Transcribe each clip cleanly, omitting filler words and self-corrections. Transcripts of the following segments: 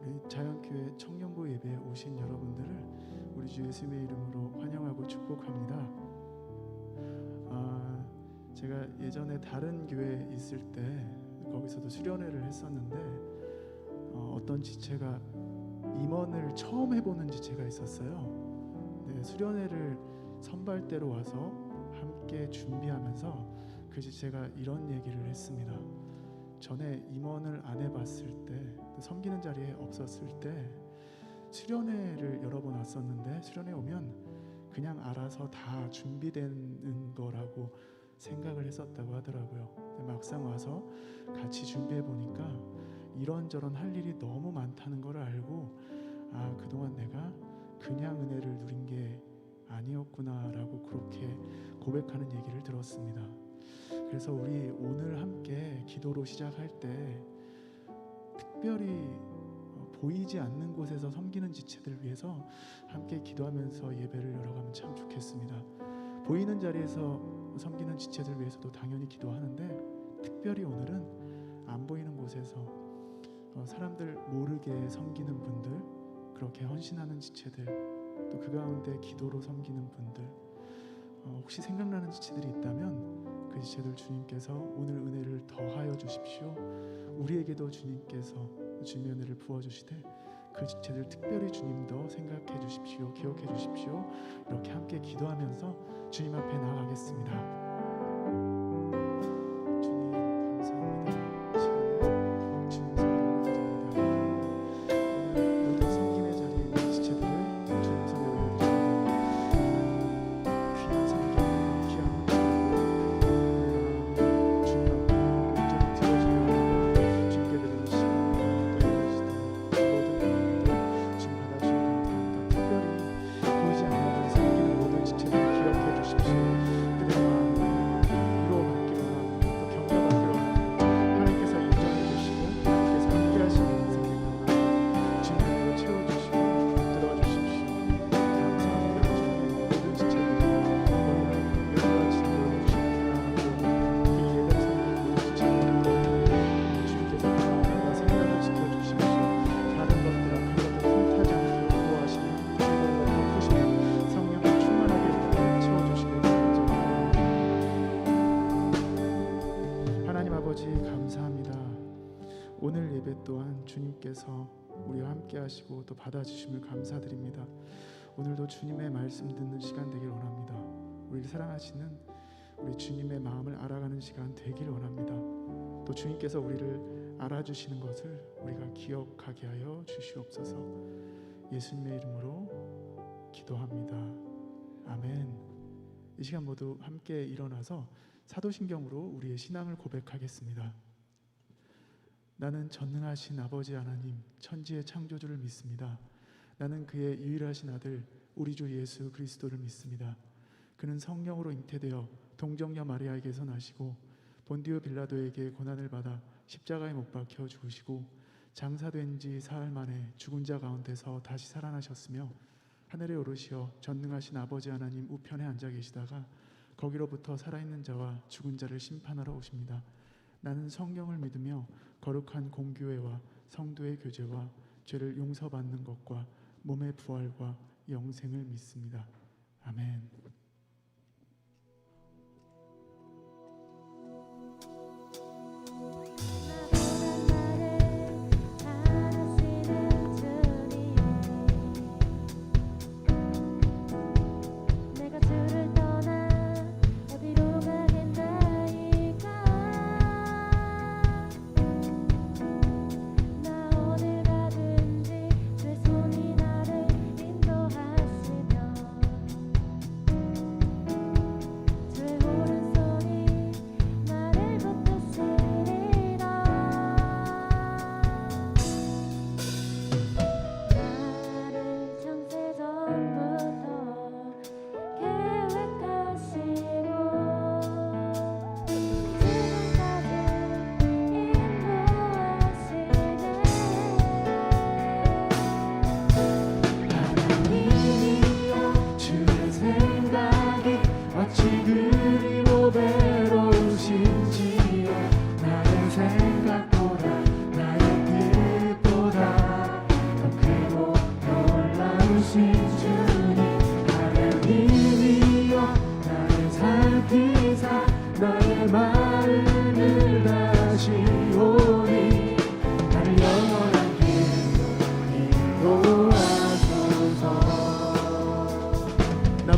우리 자연교회 청년부 예배에 오신 여러분들을 우리 주 예수님의 이름으로 환영하고 축복합니다. 제가 예전에 다른 교회에 있을 때 거기서도 수련회를 했었는데 어떤 지체가 임원을 처음 해보는 지체가 있었어요. 네, 수련회를 선발대로 와서 함께 준비하면서 그 지체가 이런 얘기를 했습니다. 전에 임원을 안 해봤을 때, 섬기는 자리에 없었을 때 수련회를 여러 번 왔었는데 수련회 오면 그냥 알아서 다 준비되는 거라고 생각을 했었다고 하더라고요. 막상 와서 같이 준비해 보니까 이런저런 할 일이 너무 많다는 걸 알고 그동안 내가 그냥 은혜를 누린 게 아니었구나라고 그렇게 고백하는 얘기를 들었습니다. 그래서 우리 오늘 함께 기도로 시작할 때 특별히 보이지 않는 곳에서 섬기는 지체들을 위해서 함께 기도하면서 예배를 열어가면 참 좋겠습니다. 보이는 자리에서 섬기는 지체들을 위해서도 당연히 기도하는데 특별히 오늘은 안 보이는 곳에서 사람들 모르게 섬기는 분들, 그렇게 헌신하는 지체들, 또 그 가운데 기도로 섬기는 분들, 혹시 생각나는 지체들이 있다면 그 지체들 주님께서 오늘 은혜를 더하여 주십시오. 우리에게도 주님께서 주님의 은혜를 부어주시되 그 지체들 특별히 주님도 생각해 주십시오. 기억해 주십시오. 이렇게 함께 기도하면서 주님 앞에 나아가겠습니다. 오늘 예배 또한 주님께서 우리와 함께 하시고 또 받아주심을 감사드립니다. 오늘도 주님의 말씀 듣는 시간 되길 원합니다. 우리를 사랑하시는 우리 주님의 마음을 알아가는 시간 되길 원합니다. 또 주님께서 우리를 알아주시는 것을 우리가 기억하게 하여 주시옵소서. 예수님의 이름으로 기도합니다. 아멘. 이 시간 모두 함께 일어나서 사도신경으로 우리의 신앙을 고백하겠습니다. 나는 전능하신 아버지 하나님, 천지의 창조주를 믿습니다. 나는 그의 유일하신 아들 우리 주 예수 그리스도를 믿습니다. 그는 성령으로 잉태되어 동정녀 마리아에게서 나시고 본디오 빌라도에게 고난을 받아 십자가에 못 박혀 죽으시고 장사된 지 사흘 만에 죽은 자 가운데서 다시 살아나셨으며 하늘에 오르시어 전능하신 아버지 하나님 우편에 앉아 계시다가 거기로부터 살아있는 자와 죽은 자를 심판하러 오십니다. 나는 성령을 믿으며 거룩한 공교회와 성도의 교제와 죄를 용서받는 것과 몸의 부활과 영생을 믿습니다. 아멘.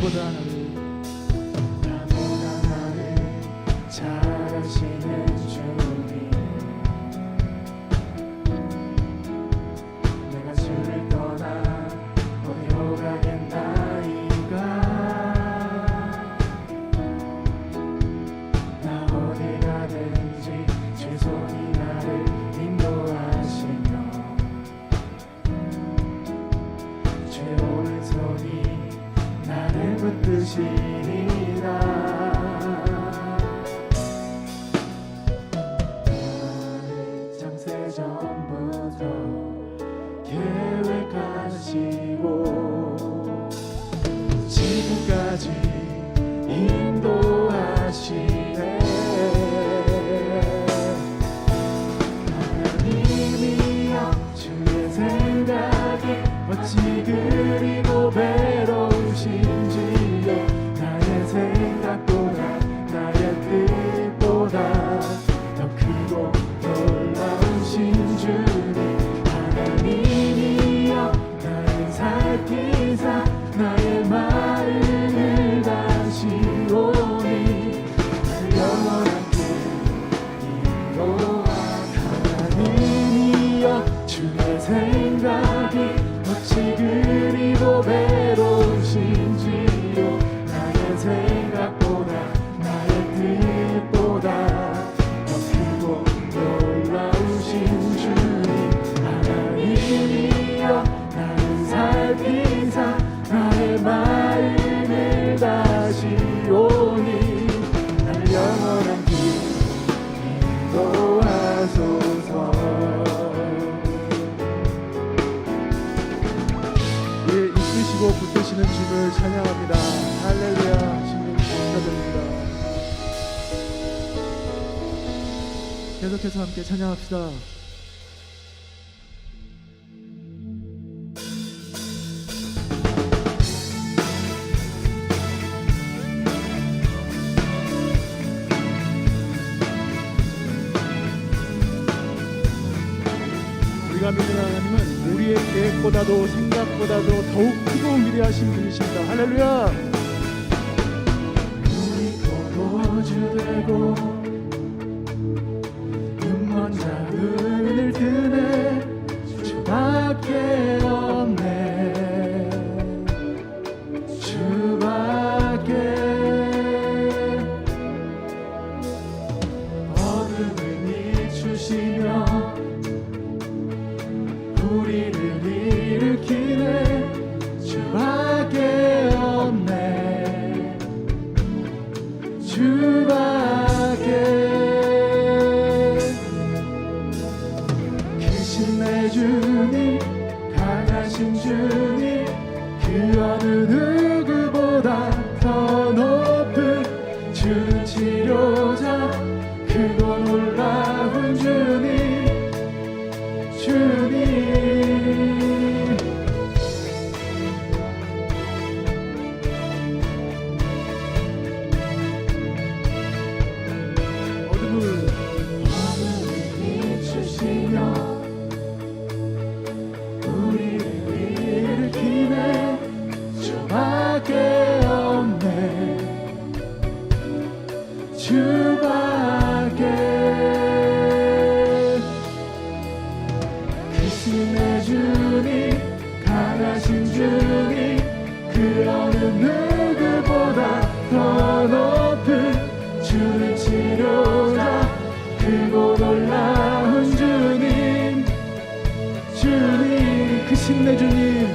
나를 잘 아시는 주님, 내가 주를 떠나 어디로 가겠나이까. 나 어디 가든지 주 손이 나를 인도하시며 주의 오른손이 나를 붙드시리라. 나를 창세 전부터 계획하시고 지금까지 인도하시네. 하나님이여 주의 생각이 어찌 그리고 배로우신지요. 나의 생각보다 나의 뜻보다 더 크고 놀라우신 주님, 하나님이여 나를 살피사 나의 마음을 다시오니 나를 영원한 길로. 하나님이여 주의 생각이 어찌 그리고 배로우신지요. 나의 생각보다 나의 뜻보다 더 크고 놀라우신 주님, 하나님이여 나를 살피사 나의 마음을 다시오니 나를 영원한 길로 하소서. 예, 이끄시고 붙드시는 주를 찬양합니다. 할렐루야. 주님 감사드립니다. 계속해서 함께 찬양합시다. 우리가 믿는 하나님은 우리의 계획보다도 생각보다도 더욱 크고 위대하신 분이십니다. 할렐루야. 우리 보호주 되고 눈먼 자은을 드네 주밖에 없네. 주밖에. 어둠을 비추시며 우리를 일으키네 주밖에 없네. 주밖에. 크신 내 주님, 강하신 주님, 그 어느 누구보다 더 높은 주는 치료자, 크고 놀라운 주님, 주님. 어둠을 비추시며 우리를 일으키네 주밖에 없네. 주밖에. 내 주님, 강하신 주님, 그 어느 누구보다 더 높은 주는 치료자, 크고 놀라운 주님, 주님. 크신 내 주님,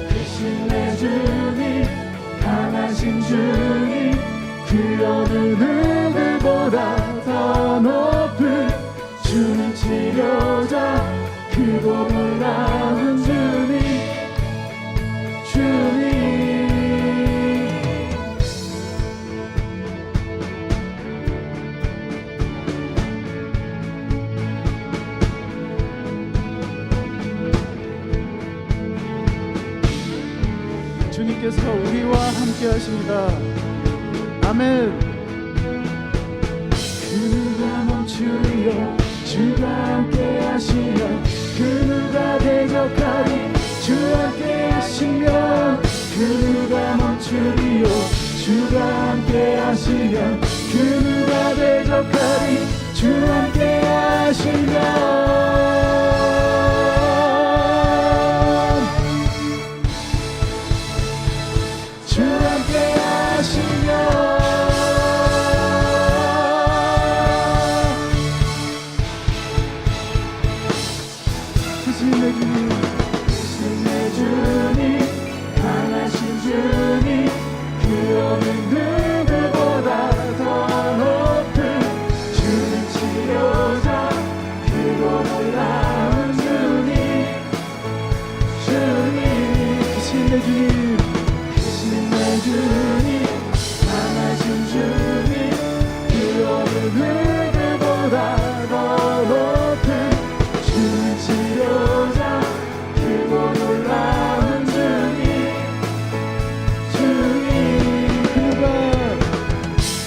크신 내 주님, 강하신 주님, 그 어느 누구보다 더 높은 주는 치료자, 크고 놀라운 주님, 주님. 주님께서 우리와 함께 하십니다. 아멘. 그 누가 멈추려 주가 함께 하시며 그 누가 대적하리 주 함께 하시며 그 누가 멈추리요 주가 함께 하시면 그 누가 대적하리. 주 함께 하시면 주 함께 하시면 신의 주님 강하신 주님 그 어느 누구보다 더 높은 주는 치료자 그고 놀라운 주님 신의 주님 신의 주님 강하신 주님 그 어느 누구보다 더 높은 주는 치료자 크고 놀라운 주님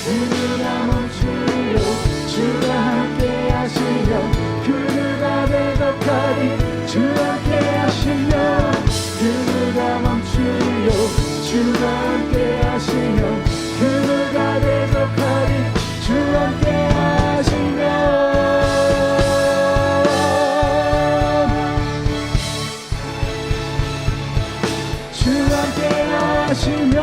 그누가 멈추려 주가 함께 하시며 그 누가 대적하리. 주 함께 하시며 그누가 멈추려 주가 함께 하시며 그 누가 대적하리. 주 함께 하시며 주 함께 하시며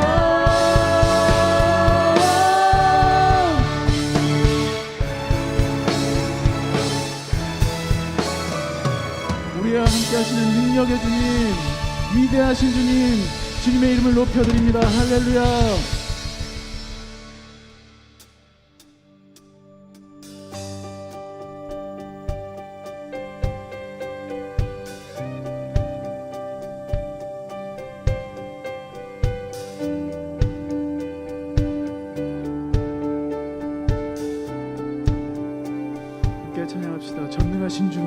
우리와 함께 하시는 능력의 주님, 위대하신 주님, 주님의 이름을 높여드립니다. 할렐루야. 함께 찬양합시다. 전능하신 주,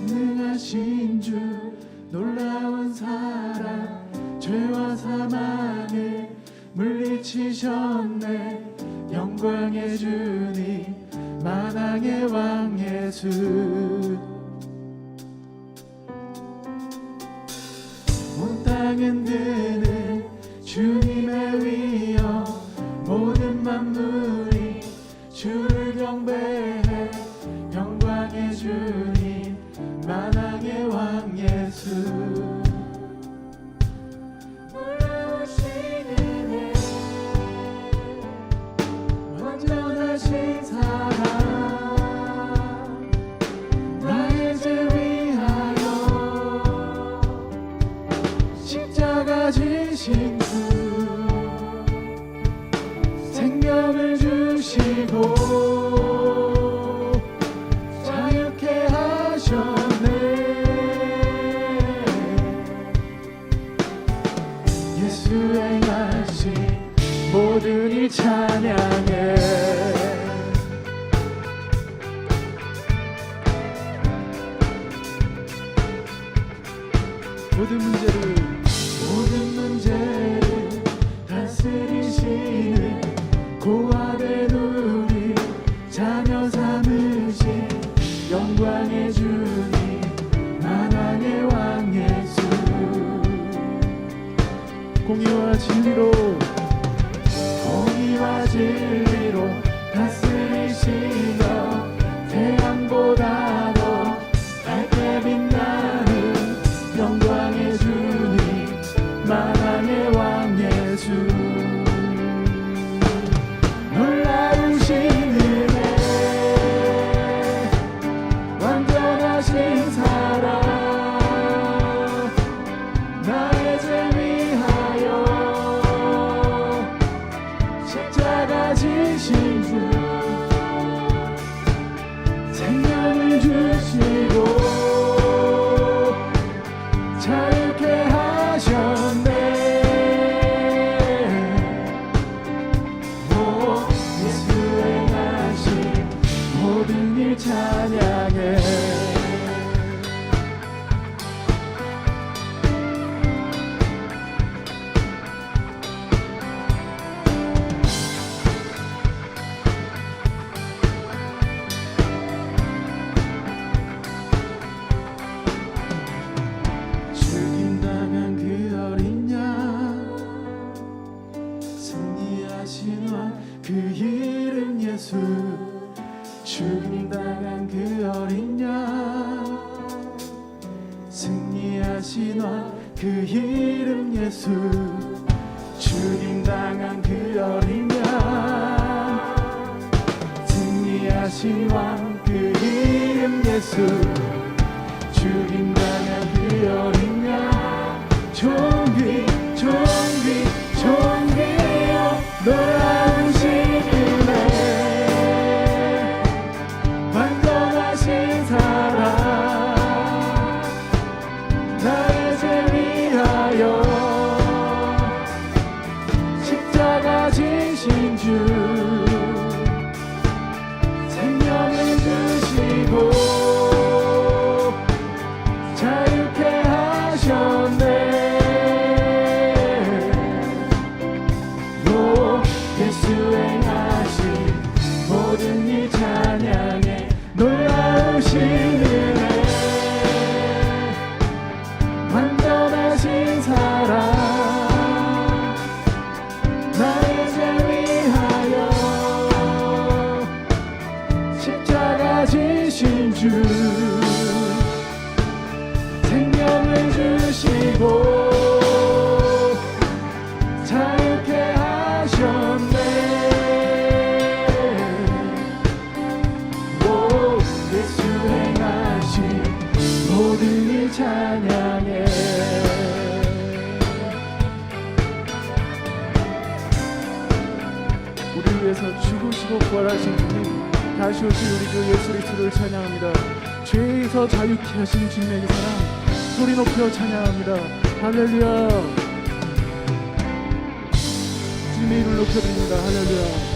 전능하신 주, 놀라운 사랑, 죄와 사망을 물리치셨네. 영광의 주님, 만왕의 왕 예수. 온 땅 흔드는 주님의 위엄, 모든 만물이 주를 경배해. 영광의 주님, 만왕의 왕 예수. 놀라우신 은혜, 완전하신 사랑, 나의 죄 위하여 십자가 지신 주, 생명을 주시고 자유케 하셨네. 예수 행하신 모든 이 찬양해. 모든 문제를 다스리시는 고아된 우리 자녀 삼으신 영광의 주님, 만왕의 왕 예수. 공의와 진리로 다스리시며 태양보다 더 밝게 빛나는 영광의 주님, 만왕의 왕 예수. 놀라우신 은혜, 승리하신 왕 그 이름 예수 죽임당한 그 어린 양 승리하신 왕 그 이름 예수 죽임당한 그 어린 양 존귀 존귀 존귀여 놀라우신 은혜 완전하신 사랑 나의 죄 위하여 십자가 지신 주 생명을 주시고 자유케 하셨네 로 예수 행하신 모든 일 찬양해 놀라우신 은혜 완전하신 사랑 나의 죄 위하여 십자가 지신 주 생명을 주시고 자유케 하셨네 오 예수 행하신 모든 일 찬양해 우리 위해서 죽으시고 부활하신 주님 다시 오실 우리 주 예수 그리스도를 찬양합니다. 죄에서 자유케 하신 주님의 그 사랑 소리 높여 찬양합니다. 할렐루야 주님의 이름을 높여드립니다. 할렐루야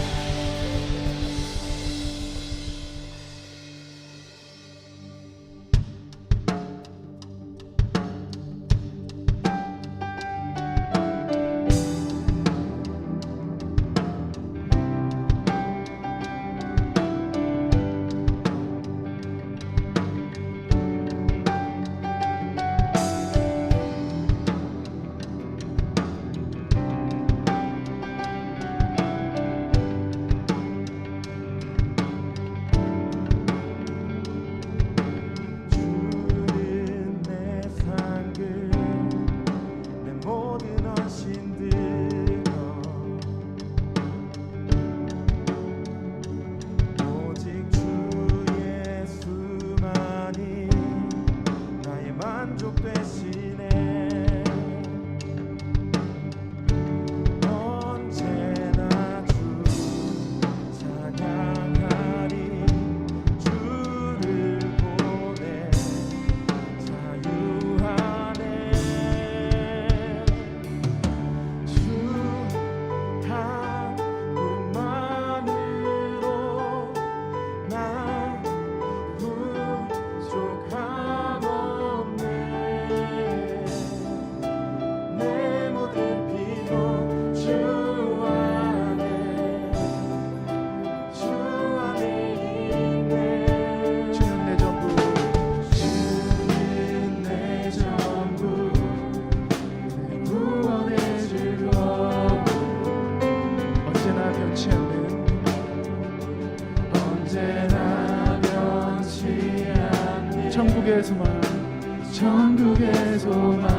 천국에서만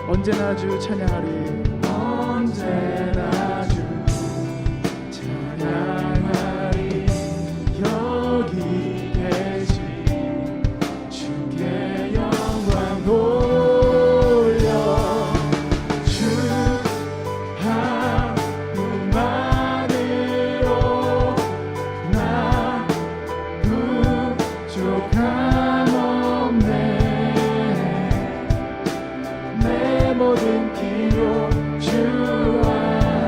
언제나 주 찬양하리 언제나 주 찬양하리 여기 계신 주께 영광 돌려 주 한 분만으로 나 부족함 모든 필요 주 안에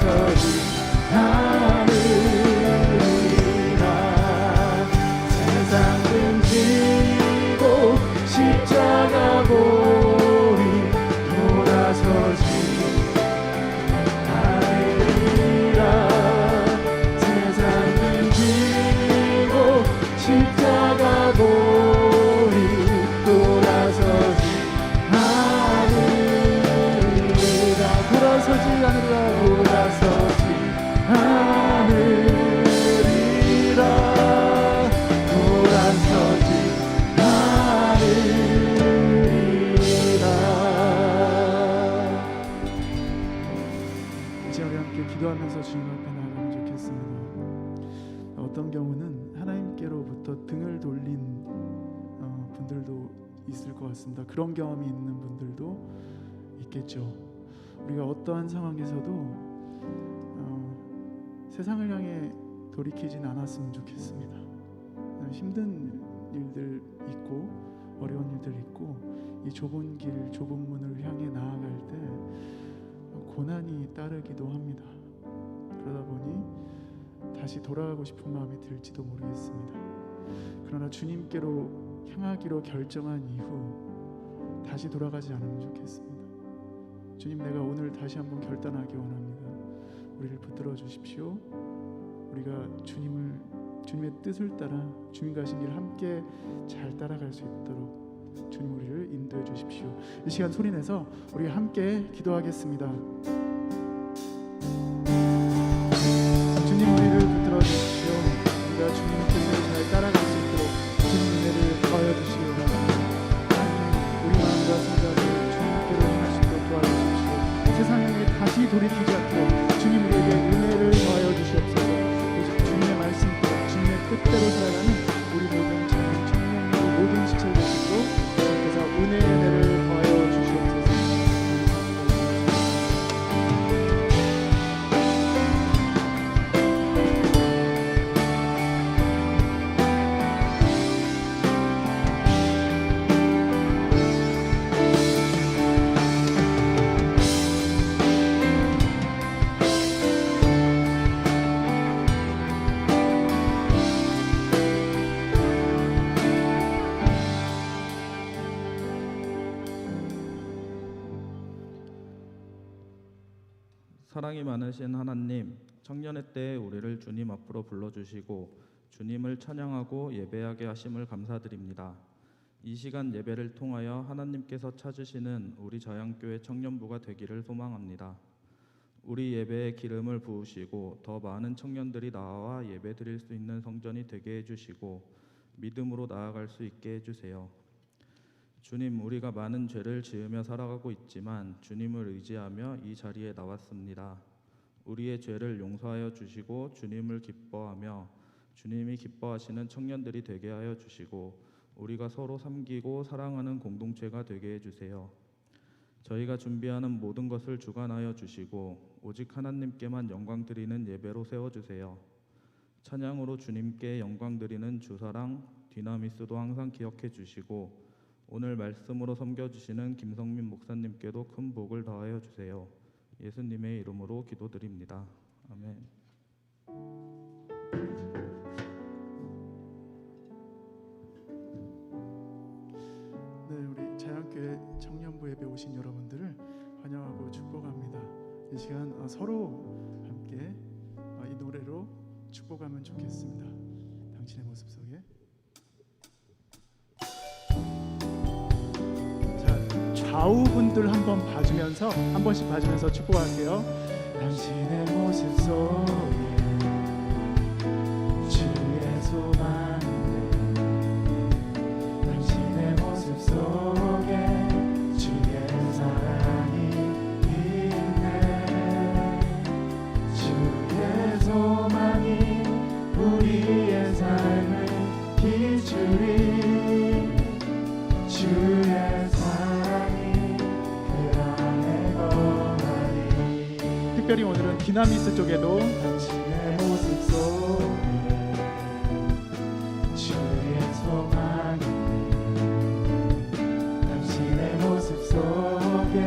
돌아서지 않으리라. 세상 등지고 십자가 보리 돌아서지 않으리라. 세상 등지고 십자가 보리 돌아서지 않으리라. 돌아서지 않으리라. 돌아서지 않으리라. 돌아서지 않으리라. 이제 우리 함께 기도하면서 주님 앞에 나아가면 좋겠습니다. 어떤 경우는 하나님께로부터 등을 돌린 분들도 있을 것 같습니다. 그런 경험이 있는 분들도 있겠죠. 우리가 어떠한 상황에서도 세상을 향해 돌이키진 않았으면 좋겠습니다. 힘든 일들 있고 어려운 일들 있고 이 좁은 길, 좁은 문을 향해 나아갈 때 고난이 따르기도 합니다. 그러다 보니 다시 돌아가고 싶은 마음이 들지도 모르겠습니다. 그러나 주님께로 향하기로 결정한 이후 다시 돌아가지 않으면 좋겠습니다. 주님, 내가 오늘 다시 한번 결단하기 원합니다. 우리를 붙들어 주십시오. 우리가 주님의 뜻을 따라 주님 가신 길 함께 잘 따라갈 수 있도록 주님 우리를 인도해 주십시오. 이 시간 소리내서 우리 함께 기도하겠습니다. 주님, 우리를 붙들어 주십시오. 우리가 주님의 뜻을 잘 따라갈 수 있도록 주님 은혜를 더하여 주시기 바랍니다. 우리 마음과 생각을 주님께로 향하시도록 도와주십시오. 세상에 다시 돌이키지 않도록 주님 우리에게 은혜를 더하여 주시옵소서. 주님의 말씀대로 주님의 뜻대로 살아가는 우리 모든 청년이고 모든 지체를 되시고 주님께서 은혜를 더하여 주시옵소서. 사랑이 많으신 하나님, 청년의 때에 우리를 주님 앞으로 불러주시고 주님을 찬양하고 예배하게 하심을 감사드립니다. 이 시간 예배를 통하여 하나님께서 찾으시는 우리 자양교회 청년부가 되기를 소망합니다. 우리 예배에 기름을 부으시고 더 많은 청년들이 나와 예배 드릴 수 있는 성전이 되게 해주시고 믿음으로 나아갈 수 있게 해주세요. 주님, 우리가 많은 죄를 지으며 살아가고 있지만 주님을 의지하며 이 자리에 나왔습니다. 우리의 죄를 용서하여 주시고 주님을 기뻐하며 주님이 기뻐하시는 청년들이 되게 하여 주시고 우리가 서로 섬기고 사랑하는 공동체가 되게 해주세요. 저희가 준비하는 모든 것을 주관하여 주시고 오직 하나님께만 영광 드리는 예배로 세워주세요. 찬양으로 주님께 영광 드리는 주사랑 디나미스도 항상 기억해 주시고 오늘 말씀으로 섬겨주시는 김성민 목사님께도 큰 복을 더하여 주세요. 예수님의 이름으로 기도드립니다. 아멘. 네, 우리 자양교회 청년부 예배 오신 여러분들을 환영하고 축복합니다. 이 시간 서로 함께 이 노래로 축복하면 좋겠습니다. 당신의 모습 속에. 좌우분들 한번 봐주면서 한 번씩 봐주면서 축복할게요. 당신의 모습 속에 주의 소망이 당신의 모습 속에 주의 사랑이 있네. 주의 소망이 우리의 삶을 비추리. 주의 특별히 오늘은 디나미스 쪽에도 당신의 모습 속에 주의 소망이 당신의 모습 속에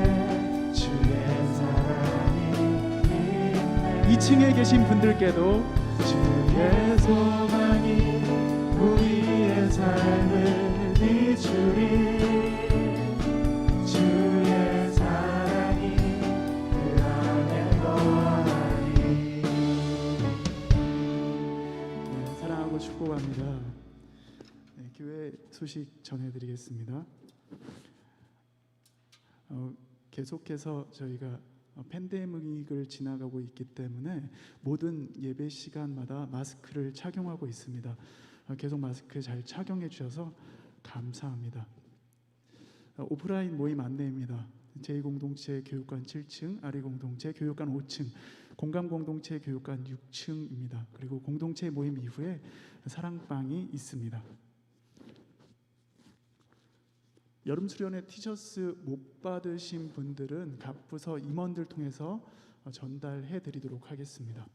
주의 사랑이 있네. 2층에 계신 분들께도 주의 소망이 우리의 삶을 비추리 주의 사랑이 그 안에 거하리. 네, 사랑하고 축복합니다. 네, 교회 소식 전해드리겠습니다. 계속해서 저희가 팬데믹을 지나가고 있기 때문에 모든 예배 시간마다 마스크를 착용하고 있습니다. 계속 마스크 잘 착용해 주셔서 감사합니다. 오프라인 모임 안내입니다. 제2공동체 교육관 7층, 아리공동체 교육관 5층, 공감공동체 교육관 6층입니다. 그리고 공동체 모임 이후에 사랑방이 있습니다. 여름 수련회 티셔츠 못 받으신 분들은 각 부서 임원들 통해서 전달해 드리도록 하겠습니다.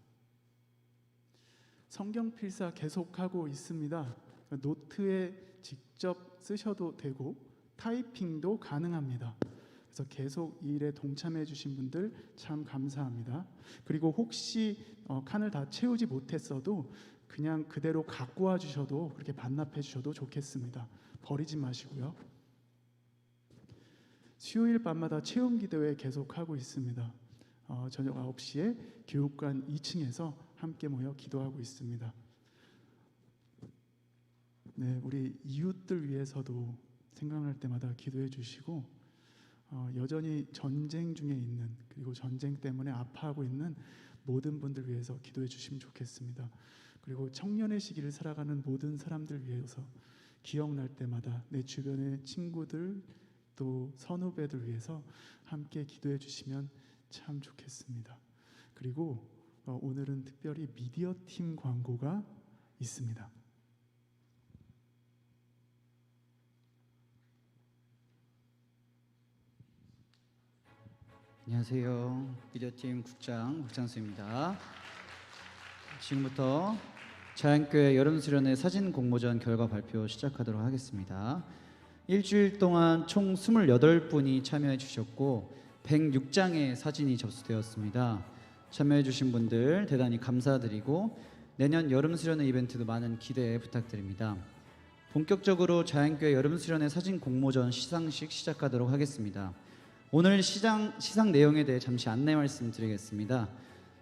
성경 필사 계속하고 있습니다. 노트에 직접 쓰셔도 되고 타이핑도 가능합니다. 그래서 계속 이 일에 동참해 주신 분들 참 감사합니다. 그리고 혹시 칸을 다 채우지 못했어도 그냥 그대로 갖고 와 주셔도 그렇게 반납해 주셔도 좋겠습니다. 버리지 마시고요. 수요일 밤마다 체험 기도회 계속하고 있습니다. 저녁 9시에 교육관 2층에서 함께 모여 기도하고 있습니다. 네, 우리 이웃들 위해서도 생각날 때마다 기도해 주시고 여전히 전쟁 중에 있는 그리고 전쟁 때문에 아파하고 있는 모든 분들 위해서 기도해 주시면 좋겠습니다. 그리고 청년의 시기를 살아가는 모든 사람들 위해서 기억날 때마다 내 주변의 친구들 또 선후배들 위해서 함께 기도해 주시면 참 좋겠습니다. 그리고 오늘은 특별히 미디어 팀 광고가 있습니다. 안녕하세요. 미디어팀 국장 박찬수입니다. 지금부터 자연교회 여름수련회 사진 공모전 결과 발표 시작하도록 하겠습니다. 일주일 동안 총 28분이 참여해 주셨고 106장의 사진이 접수되었습니다. 참여해 주신 분들 대단히 감사드리고 내년 여름수련회 이벤트도 많은 기대 부탁드립니다. 본격적으로 자연교회 여름수련회 사진 공모전 시상식 시작하도록 하겠습니다. 오늘 시상 내용에 대해 잠시 안내 말씀드리겠습니다.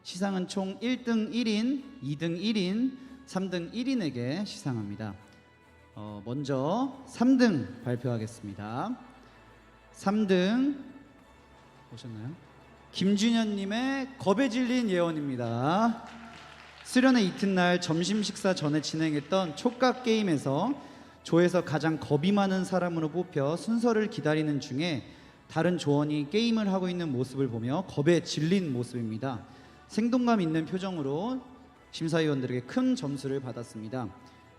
시상은 총 1등 1인, 2등 1인, 3등 1인에게 시상합니다. 먼저 3등 발표하겠습니다. 3등 오셨나요? 김준현님의 겁에 질린 예언입니다. 수련회 이튿날 점심 식사 전에 진행했던 촉각 게임에서 조에서 가장 겁이 많은 사람으로 뽑혀 순서를 기다리는 중에 다른 조원이 게임을 하고 있는 모습을 보며 겁에 질린 모습입니다. 생동감 있는 표정으로 심사위원들에게 큰 점수를 받았습니다.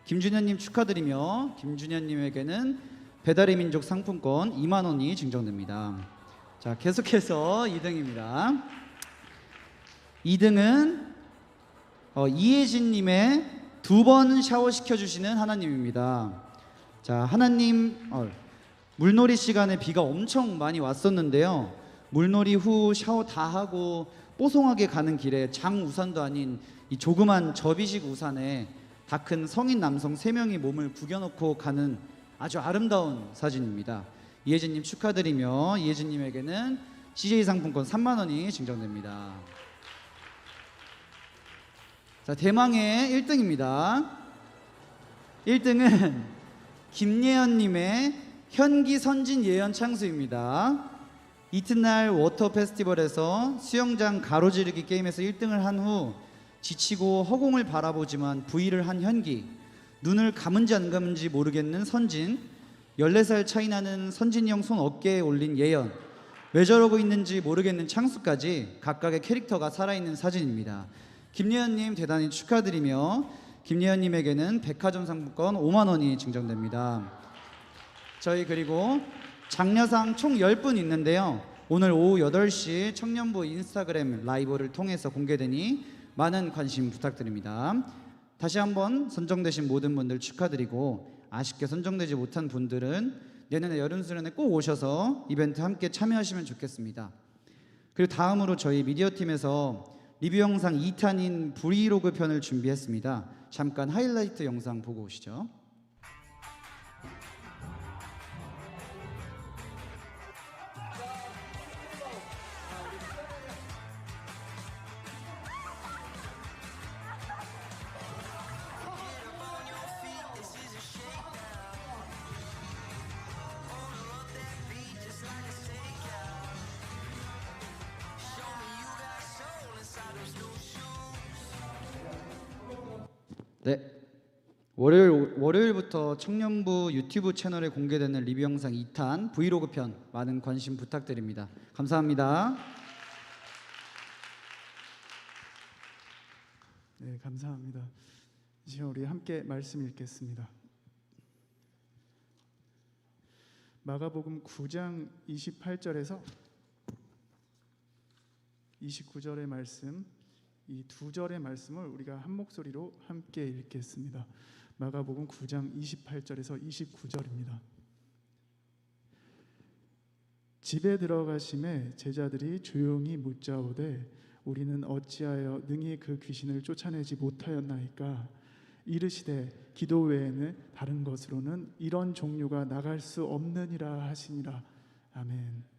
김준현님 축하드리며 김준현님에게는 배달의 민족 상품권 2만 원이 증정됩니다. 자, 계속해서 2등입니다. 2등은 이혜진님의 2번 샤워시켜주시는 하나님입니다. 자, 하나님 물놀이 시간에 비가 엄청 많이 왔었는데요. 물놀이 후 샤워 다 하고 뽀송하게 가는 길에 장 우산도 아닌 이 조그만 접이식 우산에 다 큰 성인 남성 3명이 몸을 구겨놓고 가는 아주 아름다운 사진입니다. 이혜진님 축하드리며 이혜진님에게는 CJ 상품권 3만 원이 증정됩니다. 자, 대망의 1등입니다. 1등은 김예연님의 현기 선진 예언 창수입니다. 이튿날 워터 페스티벌에서 수영장 가로지르기 게임에서 1등을 한 후 지치고 허공을 바라보지만 V를 한 현기, 눈을 감은지 안 감은지 모르겠는 선진, 14살 차이 나는 선진이 형 손 어깨에 올린 예연, 왜 저러고 있는지 모르겠는 창수까지 각각의 캐릭터가 살아있는 사진입니다. 김예연님 대단히 축하드리며 김예연님에게는 백화점 상품권 5만 원이 증정됩니다. 저희 그리고 장려상 총 10분 있는데요. 오늘 오후 8시 청년부 인스타그램 라이브를 통해서 공개되니 많은 관심 부탁드립니다. 다시 한번 선정되신 모든 분들 축하드리고 아쉽게 선정되지 못한 분들은 내년에 여름수련회 꼭 오셔서 이벤트 함께 참여하시면 좋겠습니다. 그리고 다음으로 저희 미디어팀에서 리뷰 영상 2탄인 브이로그 편을 준비했습니다. 잠깐 하이라이트 영상 보고 오시죠. 네, 월요일부터 청년부 유튜브 채널에 공개되는 리뷰 영상 2탄 브이로그 편 많은 관심 부탁드립니다. 감사합니다. 네, 감사합니다. 이제 우리 함께 말씀 읽겠습니다. 마가복음 9장 28절에서 29절의 말씀, 이 두 절의 말씀을 우리가 한 목소리로 함께 읽겠습니다. 마가복음 9장 28절에서 29절입니다. 집에 들어가심에 제자들이 조용히 묻자오되 우리는 어찌하여 능히 그 귀신을 쫓아내지 못하였나이까? 이르시되 기도 외에는 다른 것으로는 이런 종류가 나갈 수 없느니라 하시니라. 아멘.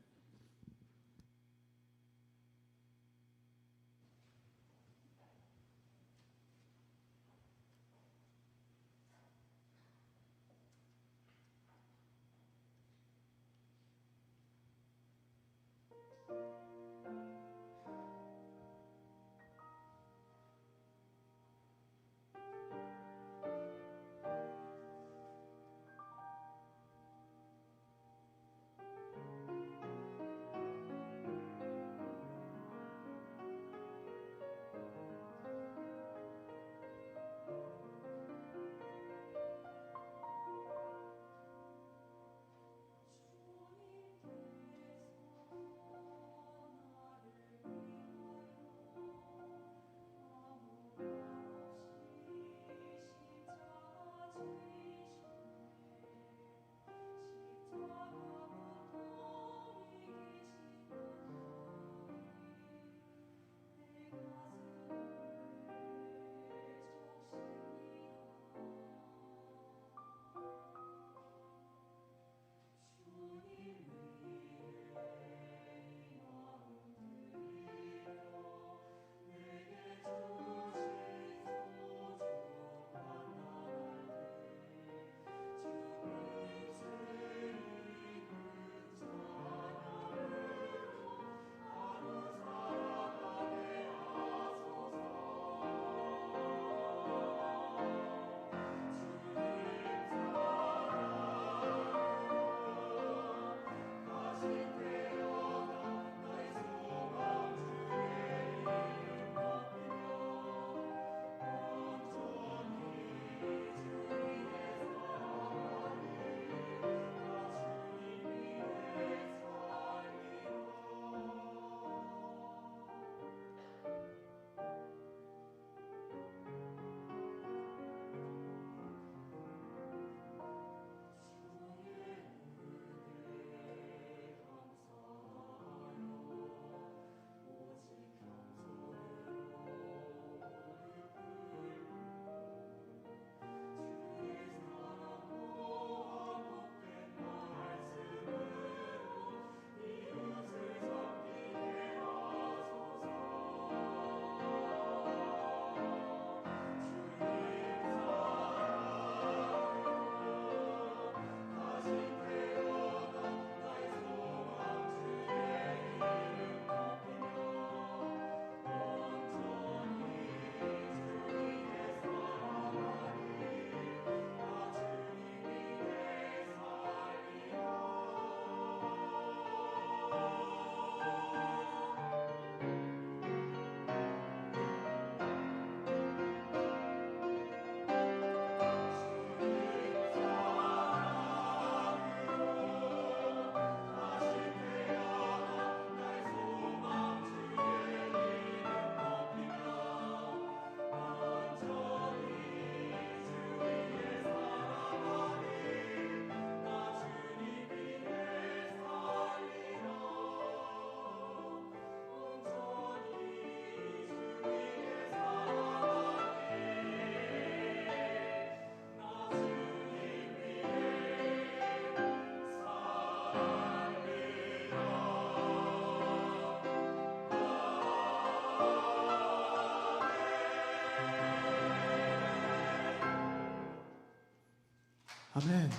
아멘.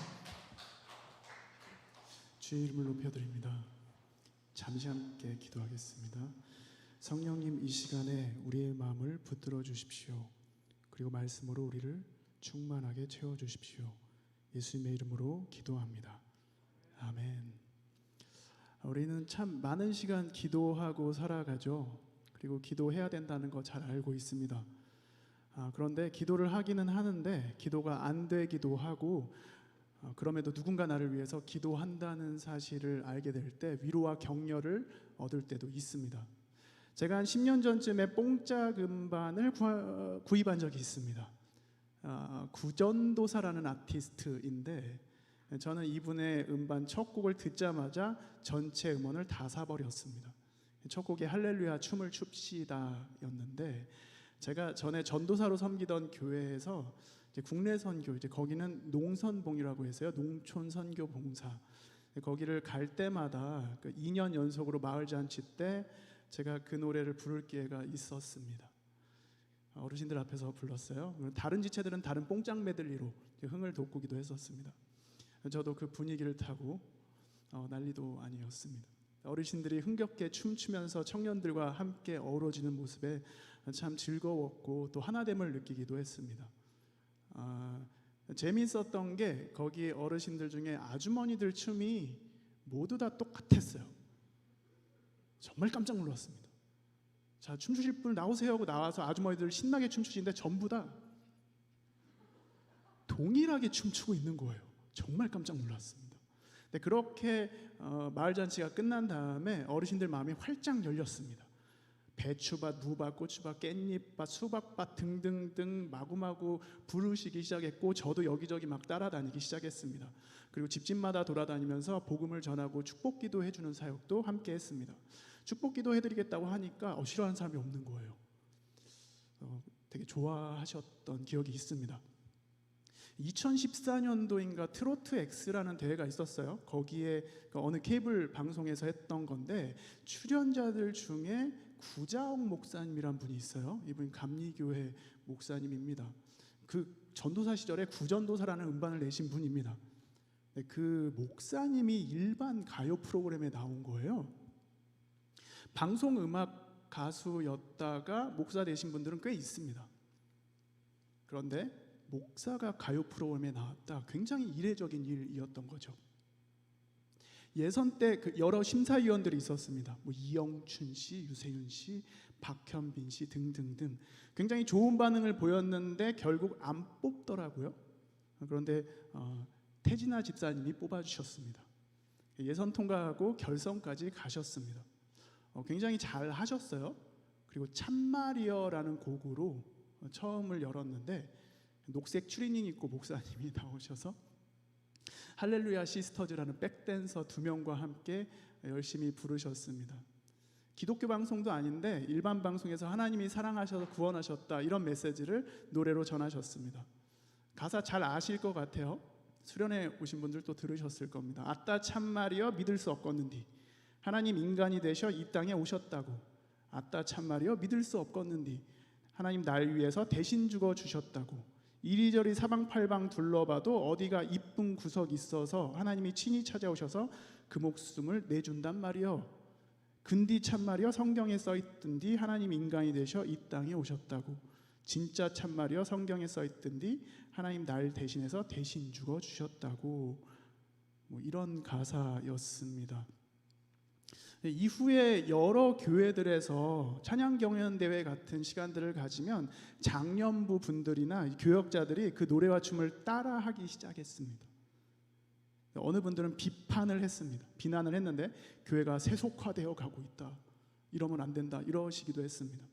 주의 이름을 높여드립니다. 잠시 함께 기도하겠습니다. 성령님, 이 시간에 우리의 마음을 붙들어 주십시오. 그리고 말씀으로 우리를 충만하게 채워 주십시오. 예수님의 이름으로 기도합니다. 아멘. 우리는 참 많은 시간 기도하고 살아가죠. 그리고 기도해야 된다는 거 잘 알고 있습니다. 그런데 기도를 하기는 하는데 기도가 안 되기도 하고, 그럼에도 누군가 나를 위해서 기도한다는 사실을 알게 될 때 위로와 격려를 얻을 때도 있습니다. 제가 한 10년 전쯤에 뽕짝 음반을 구입한 적이 있습니다. 구전도사라는 아티스트인데, 저는 이분의 음반 첫 곡을 듣자마자 전체 음원을 다 사버렸습니다. 첫 곡이 할렐루야 춤을 춥시다였는데, 제가 전에 전도사로 섬기던 교회에서 이제 국내 선교, 이제 거기는 농선봉이라고 해서요, 농촌 선교 봉사, 거기를 갈 때마다 2년 연속으로 마을 잔치 때 제가 그 노래를 부를 기회가 있었습니다. 어르신들 앞에서 불렀어요. 다른 지체들은 다른 뽕짝 메들리로 흥을 돋구기도 했었습니다. 저도 그 분위기를 타고 난리도 아니었습니다. 어르신들이 흥겹게 춤추면서 청년들과 함께 어우러지는 모습에 참 즐거웠고 또 하나됨을 느끼기도 했습니다. 재미있었던 게 거기 어르신들 중에 아주머니들 춤이 모두 다 똑같았어요. 정말 깜짝 놀랐습니다. 자, 춤추실 분 나오세요 하고 나와서 아주머니들 신나게 춤추시는데 전부 다 동일하게 춤추고 있는 거예요. 정말 깜짝 놀랐습니다. 근데 그렇게 마을 잔치가 끝난 다음에 어르신들 마음이 활짝 열렸습니다. 배추밭, 무밭, 고추밭, 깻잎밭, 수박밭 등등등 마구마구 부르시기 시작했고, 저도 여기저기 막 따라다니기 시작했습니다. 그리고 집집마다 돌아다니면서 복음을 전하고 축복기도 해주는 사역도 함께 했습니다. 축복기도 해드리겠다고 하니까 싫어하는 사람이 없는 거예요. 되게 좋아하셨던 기억이 있습니다. 2014년도인가 트로트 X라는 대회가 있었어요. 거기에 어느 케이블 방송에서 했던 건데, 출연자들 중에 구자옥 목사님이란 분이 있어요. 이분이 감리교회 목사님입니다. 그 전도사 시절에 구전도사라는 음반을 내신 분입니다. 그 목사님이 일반 가요 프로그램에 나온 거예요. 방송 음악 가수였다가 목사 되신 분들은 꽤 있습니다. 그런데 목사가 가요 프로그램에 나왔다. 굉장히 이례적인 일이었던 거죠. 예선 때 여러 심사위원들이 있었습니다. 이영춘 씨, 유세윤 씨, 박현빈 씨 등등등 굉장히 좋은 반응을 보였는데 결국 안 뽑더라고요. 그런데 태진아 집사님이 뽑아주셨습니다. 예선 통과하고 결선까지 가셨습니다. 굉장히 잘 하셨어요. 그리고 참말이여라는 곡으로 처음을 열었는데, 녹색 추리닝 입고 목사님이 나오셔서 할렐루야 시스터즈라는 백댄서 2명과 함께 열심히 부르셨습니다. 기독교 방송도 아닌데 일반 방송에서 하나님이 사랑하셔서 구원하셨다, 이런 메시지를 노래로 전하셨습니다. 가사 잘 아실 것 같아요. 수련회 오신 분들도 들으셨을 겁니다. 아따 참말이여 믿을 수 없겠는디, 하나님 인간이 되셔 이 땅에 오셨다고. 아따 참말이여 믿을 수 없겠는디, 하나님 날 위해서 대신 죽어 주셨다고. 이리저리 사방팔방 둘러봐도 어디가 이쁜 구석 있어서 하나님이 친히 찾아오셔서 그 목숨을 내준단 말이여. 근디 참말이여 성경에 써있던디 하나님 인간이 되셔 이 땅에 오셨다고. 진짜 참말이여 성경에 써있던디 하나님 날 대신해서 대신 죽어 주셨다고. 이런 가사였습니다. 이후에 여러 교회들에서 찬양 경연 대회 같은 시간들을 가지면 장년부 분들이나 교역자들이 그 노래와 춤을 따라하기 시작했습니다. 어느 분들은 비판을 했습니다. 비난을 했는데 교회가 세속화되어 가고 있다, 이러면 안 된다, 이러시기도 했습니다.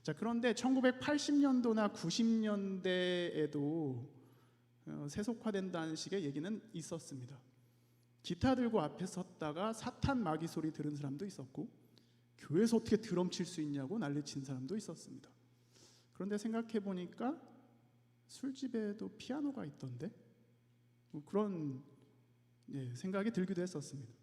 자, 그런데 1980년도나 90년대에도 세속화된다는 식의 얘기는 있었습니다. 기타 들고 앞에 섰다가 사탄 마귀 소리 들은 사람도 있었고, 교회에서 어떻게 드럼 칠 수 있냐고 난리친 사람도 있었습니다. 그런데 생각해 보니까 술집에도 피아노가 있던데, 그런 생각이 들기도 했었습니다.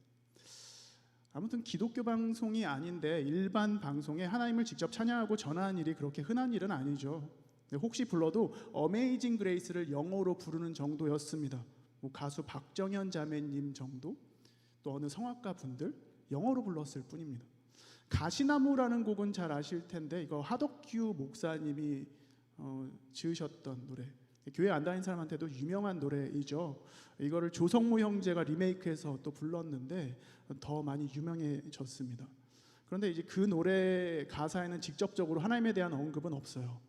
아무튼 기독교 방송이 아닌데 일반 방송에 하나님을 직접 찬양하고 전하는 일이 그렇게 흔한 일은 아니죠. 혹시 불러도 어메이징 그레이스를 영어로 부르는 정도였습니다. 뭐 가수 박정현 자매님 정도, 또 어느 성악가 분들 영어로 불렀을 뿐입니다. 가시나무라는 곡은 잘 아실 텐데 이거 하덕규 목사님이 지으셨던 노래, 교회 안 다니는 사람한테도 유명한 노래이죠. 이거를 조성모 형제가 리메이크해서 또 불렀는데 더 많이 유명해졌습니다. 그런데 이제 그 노래 가사에는 직접적으로 하나님에 대한 언급은 없어요.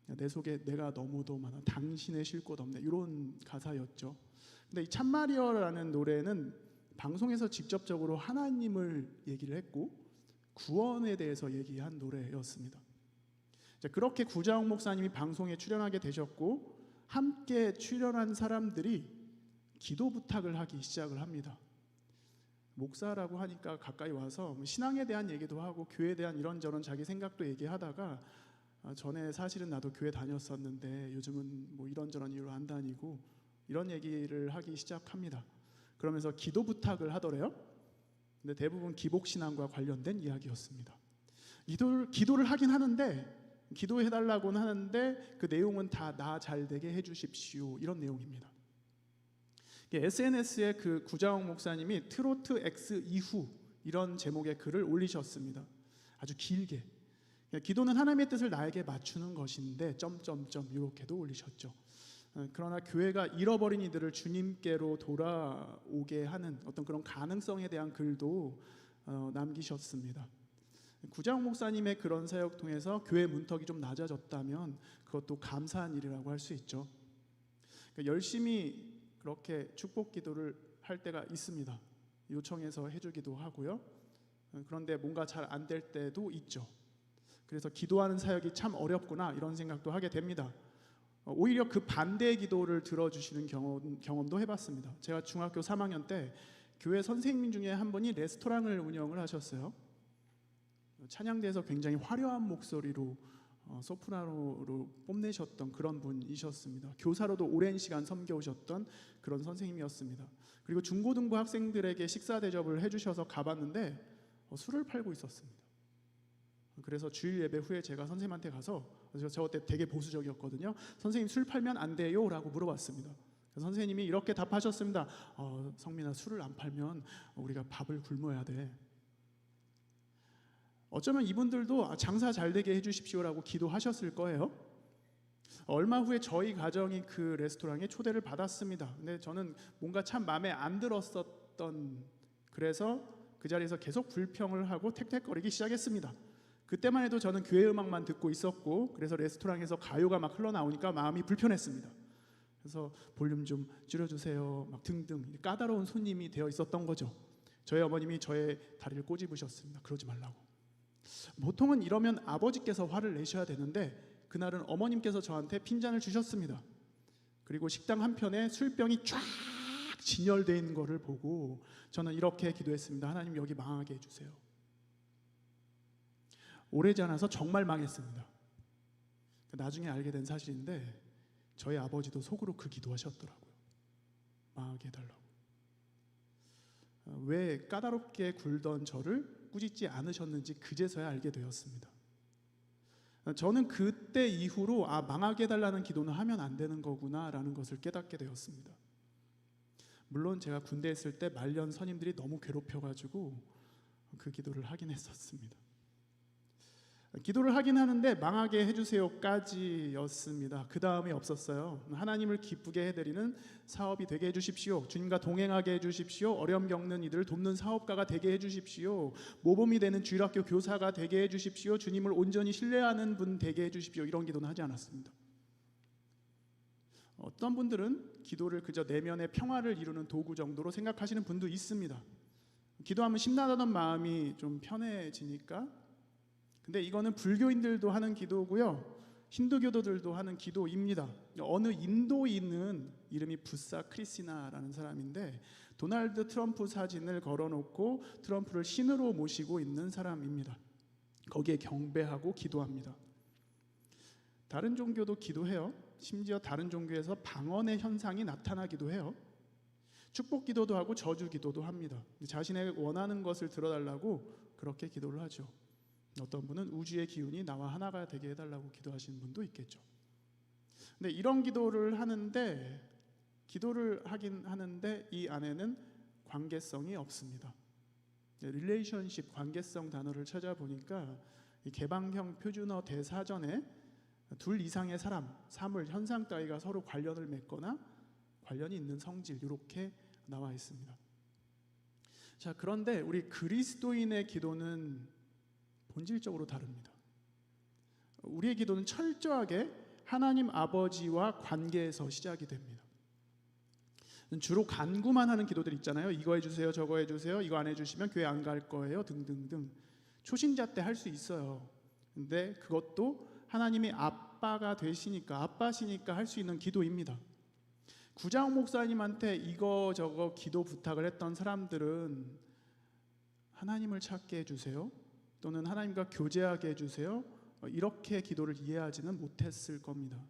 내 속에 내가 너무도 많아, 당신의 쉴 곳 없네, 이런 가사였죠. 근데 이 참마리어라는 노래는 방송에서 직접적으로 하나님을 얘기를 했고 구원에 대해서 얘기한 노래였습니다. 그렇게 구자욱 목사님이 방송에 출연하게 되셨고 함께 출연한 사람들이 기도 부탁을 하기 시작을 합니다. 목사라고 하니까 가까이 와서 신앙에 대한 얘기도 하고 교회에 대한 이런저런 자기 생각도 얘기하다가 전에 사실은 나도 교회 다녔었는데 요즘은 뭐 이런저런 이유로 안 다니고 이런 얘기를 하기 시작합니다. 그러면서 기도 부탁을 하더래요. 근데 대부분 기복신앙과 관련된 이야기였습니다. 기도를 하긴 하는데, 기도해달라고는 하는데 그 내용은 다 나 잘되게 해주십시오, 이런 내용입니다. SNS에 그 구자욱 목사님이 트로트 X 이후 이런 제목의 글을 올리셨습니다. 아주 길게. 기도는 하나님의 뜻을 나에게 맞추는 것인데 점점점 이렇게도 올리셨죠. 그러나 교회가 잃어버린 이들을 주님께로 돌아오게 하는 어떤 그런 가능성에 대한 글도 남기셨습니다. 구자욱 목사님의 그런 사역 통해서 교회 문턱이 좀 낮아졌다면 그것도 감사한 일이라고 할 수 있죠. 열심히 그렇게 축복 기도를 할 때가 있습니다. 요청해서 해주기도 하고요. 그런데 뭔가 잘 안 될 때도 있죠. 그래서 기도하는 사역이 참 어렵구나 이런 생각도 하게 됩니다. 오히려 그 반대의 기도를 들어주시는 경험도 해봤습니다. 제가 중학교 3학년 때 교회 선생님 중에 한 분이 레스토랑을 운영을 하셨어요. 찬양대에서 굉장히 화려한 목소리로 소프라노로 뽐내셨던 그런 분이셨습니다. 교사로도 오랜 시간 섬겨오셨던 그런 선생님이었습니다. 그리고 중고등부 학생들에게 식사 대접을 해주셔서 가봤는데 술을 팔고 있었습니다. 그래서 주일 예배 후에 제가 선생님한테 가서, 저 그때 되게 보수적이었거든요. 선생님 술 팔면 안 돼요? 라고 물어봤습니다. 선생님이 이렇게 답하셨습니다. 성민아, 술을 안 팔면 우리가 밥을 굶어야 돼. 어쩌면 이분들도 장사 잘 되게 해주십시오라고 기도하셨을 거예요. 얼마 후에 저희 가정이 그 레스토랑에 초대를 받았습니다. 근데 저는 뭔가 참 마음에 안 들었었던, 그래서 그 자리에서 계속 불평을 하고 택택거리기 시작했습니다. 그때만 해도 저는 교회 음악만 듣고 있었고, 그래서 레스토랑에서 가요가 막 흘러나오니까 마음이 불편했습니다. 그래서 볼륨 좀 줄여주세요 막 등등 까다로운 손님이 되어 있었던 거죠. 저희 어머님이 저의 다리를 꼬집으셨습니다. 그러지 말라고. 보통은 이러면 아버지께서 화를 내셔야 되는데 그날은 어머님께서 저한테 핀잔을 주셨습니다. 그리고 식당 한편에 술병이 쫙 진열되어 있는 것을 보고 저는 이렇게 기도했습니다. 하나님, 여기 망하게 해주세요. 오래지 않아서 정말 망했습니다. 나중에 알게 된 사실인데 저희 아버지도 속으로 그 기도하셨더라고요. 망하게 해달라고. 왜 까다롭게 굴던 저를 꾸짖지 않으셨는지 그제서야 알게 되었습니다. 저는 그때 이후로 망하게 해달라는 기도는 하면 안 되는 거구나라는 것을 깨닫게 되었습니다. 물론 제가 군대에 있을 때 말년 선임들이 너무 괴롭혀가지고 그 기도를 하긴 했었습니다. 기도를 하긴 하는데 망하게 해주세요까지였습니다. 그 다음이 없었어요. 하나님을 기쁘게 해드리는 사업이 되게 해주십시오. 주님과 동행하게 해주십시오. 어려움 겪는 이들을 돕는 사업가가 되게 해주십시오. 모범이 되는 주일학교 교사가 되게 해주십시오. 주님을 온전히 신뢰하는 분 되게 해주십시오. 이런 기도는 하지 않았습니다. 어떤 분들은 기도를 그저 내면의 평화를 이루는 도구 정도로 생각하시는 분도 있습니다. 기도하면 심란하던 마음이 좀 편해지니까. 근데 이거는 불교인들도 하는 기도고요, 힌두교도들도 하는 기도입니다. 어느 인도인은 이름이 부사 크리시나라는 사람인데 도널드 트럼프 사진을 걸어놓고 트럼프를 신으로 모시고 있는 사람입니다. 거기에 경배하고 기도합니다. 다른 종교도 기도해요. 심지어 다른 종교에서 방언의 현상이 나타나기도 해요. 축복 기도도 하고 저주 기도도 합니다. 자신의 원하는 것을 들어달라고 그렇게 기도를 하죠. 어떤 분은 우주의 기운이 나와 하나가 되게 해달라고 기도하시는 분도 있겠죠. 근데 이런 기도를 하는데 기도를 하긴 하는데 이 안에는 관계성이 없습니다. 릴레이션십, 관계성 단어를 찾아보니까 이 개방형 표준어 대사전에 둘 이상의 사람, 사물, 현상 따위가 서로 관련을 맺거나 관련이 있는 성질 이렇게 나와 있습니다. 자, 그런데 우리 그리스도인의 기도는 본질적으로 다릅니다. 우리의 기도는 철저하게 하나님 아버지와 관계에서 시작이 됩니다. 주로 간구만 하는 기도들 있잖아요. 이거 해주세요, 저거 해주세요, 이거 안 해주시면 교회 안 갈 거예요 등등등. 초신자 때 할 수 있어요. 근데 그것도 하나님이 아빠가 되시니까, 아빠시니까 할 수 있는 기도입니다. 구자욱 목사님한테 이거 저거 기도 부탁을 했던 사람들은 하나님을 찾게 해주세요, 또는 하나님과 교제하게 해주세요, 이렇게 기도를 이해하지는 못했을 겁니다.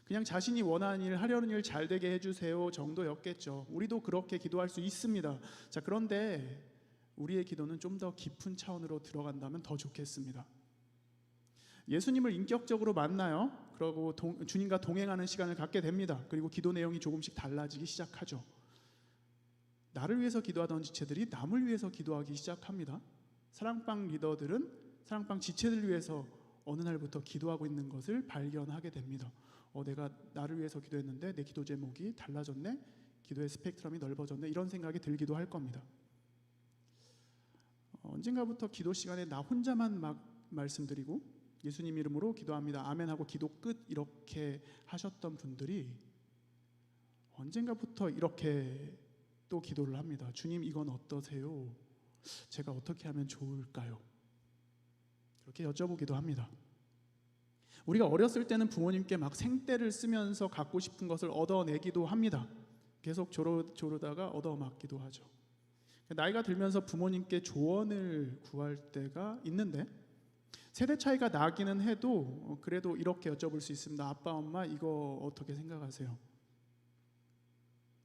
그냥 자신이 원하는 일, 하려는 일 잘 되게 해주세요 정도였겠죠. 우리도 그렇게 기도할 수 있습니다. 자, 그런데 우리의 기도는 좀 더 깊은 차원으로 들어간다면 더 좋겠습니다. 예수님을 인격적으로 만나요. 그리고 주님과 동행하는 시간을 갖게 됩니다. 그리고 기도 내용이 조금씩 달라지기 시작하죠. 나를 위해서 기도하던 지체들이 남을 위해서 기도하기 시작합니다. 사랑방 리더들은 사랑방 지체들을 위해서 어느 날부터 기도하고 있는 것을 발견하게 됩니다. 내가 나를 위해서 기도했는데 내 기도 제목이 달라졌네, 기도의 스펙트럼이 넓어졌네, 이런 생각이 들기도 할 겁니다. 언젠가부터 기도 시간에 나 혼자만 막 말씀드리고 예수님 이름으로 기도합니다, 아멘 하고 기도 끝 이렇게 하셨던 분들이 언젠가부터 이렇게 또 기도를 합니다. 주님, 이건 어떠세요? 제가 어떻게 하면 좋을까요? 그렇게 여쭤보기도 합니다. 우리가 어렸을 때는 부모님께 막 생떼를 쓰면서 갖고 싶은 것을 얻어내기도 합니다. 계속 조르다가 얻어맞기도 하죠. 나이가 들면서 부모님께 조언을 구할 때가 있는데 세대 차이가 나기는 해도 그래도 이렇게 여쭤볼 수 있습니다. 아빠, 엄마, 이거 어떻게 생각하세요?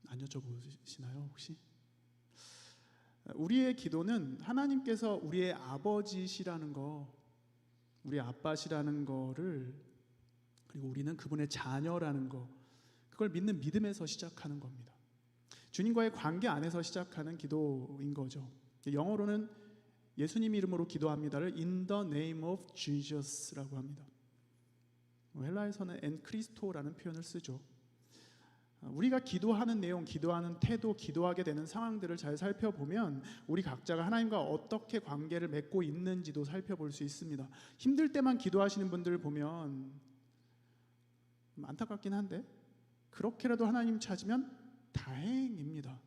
안 여쭤보시나요 혹시? 우리의 기도는 하나님께서 우리의 아버지시라는 거, 우리 아빠시라는 거를, 그리고 우리는 그분의 자녀라는 거, 그걸 믿는 믿음에서 시작하는 겁니다. 주님과의 관계 안에서 시작하는 기도인 거죠. 영어로는 예수님 이름으로 기도합니다를 In the name of Jesus라고 합니다. 헬라에서는 En Christo라는 표현을 쓰죠. 우리가 기도하는 내용, 기도하는 태도, 기도하게 되는 상황들을 잘 살펴보면 우리 각자가 하나님과 어떻게 관계를 맺고 있는지도 살펴볼 수 있습니다. 힘들 때만 기도하시는 분들을 보면 안타깝긴 한데 그렇게라도 하나님 찾으면 다행입니다.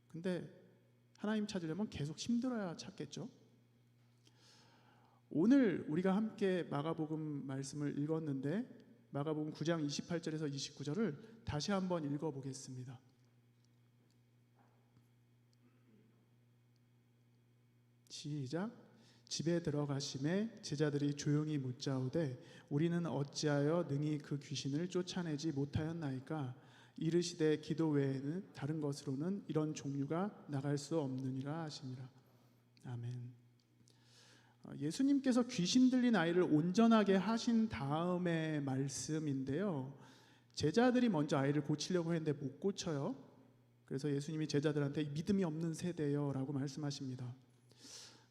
근데 하나님 찾으려면 계속 힘들어야 찾겠죠. 오늘 우리가 함께 마가복음 말씀을 읽었는데 마가복음 9장 28절에서 29절을 다시 한번 읽어보겠습니다. 시작. 집에 들어가심에 제자들이 조용히 묻자오되 우리는 어찌하여 능히 그 귀신을 쫓아내지 못하였나이까? 이르시되 기도 외에는 다른 것으로는 이런 종류가 나갈 수 없느니라 하시니라. 아멘. 예수님께서 귀신 들린 아이를 온전하게 하신 다음의 말씀인데요, 제자들이 먼저 아이를 고치려고 했는데 못 고쳐요. 그래서 예수님이 제자들한테 믿음이 없는 세대요 라고 말씀하십니다.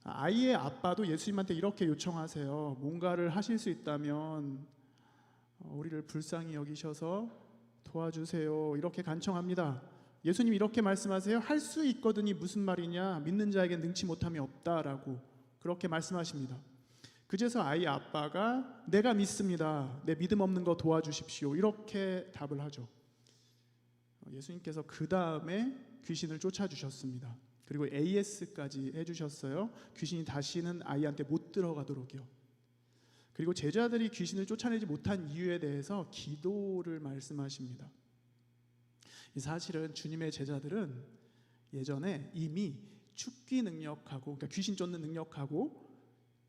아이의 아빠도 예수님한테 이렇게 요청하세요. 뭔가를 하실 수 있다면 우리를 불쌍히 여기셔서 도와주세요, 이렇게 간청합니다. 예수님이 이렇게 말씀하세요. 할 수 있거든이 무슨 말이냐, 믿는 자에게 능치 못함이 없다라고 그렇게 말씀하십니다. 그제서 아이 아빠가 내가 믿습니다, 내 믿음 없는 거 도와주십시오, 이렇게 답을 하죠. 예수님께서 그 다음에 귀신을 쫓아주셨습니다. 그리고 AS까지 해주셨어요. 귀신이 다시는 아이한테 못 들어가도록요. 그리고 제자들이 귀신을 쫓아내지 못한 이유에 대해서 기도를 말씀하십니다. 사실은 주님의 제자들은 예전에 이미 축기 능력하고, 그러니까 귀신 쫓는 능력하고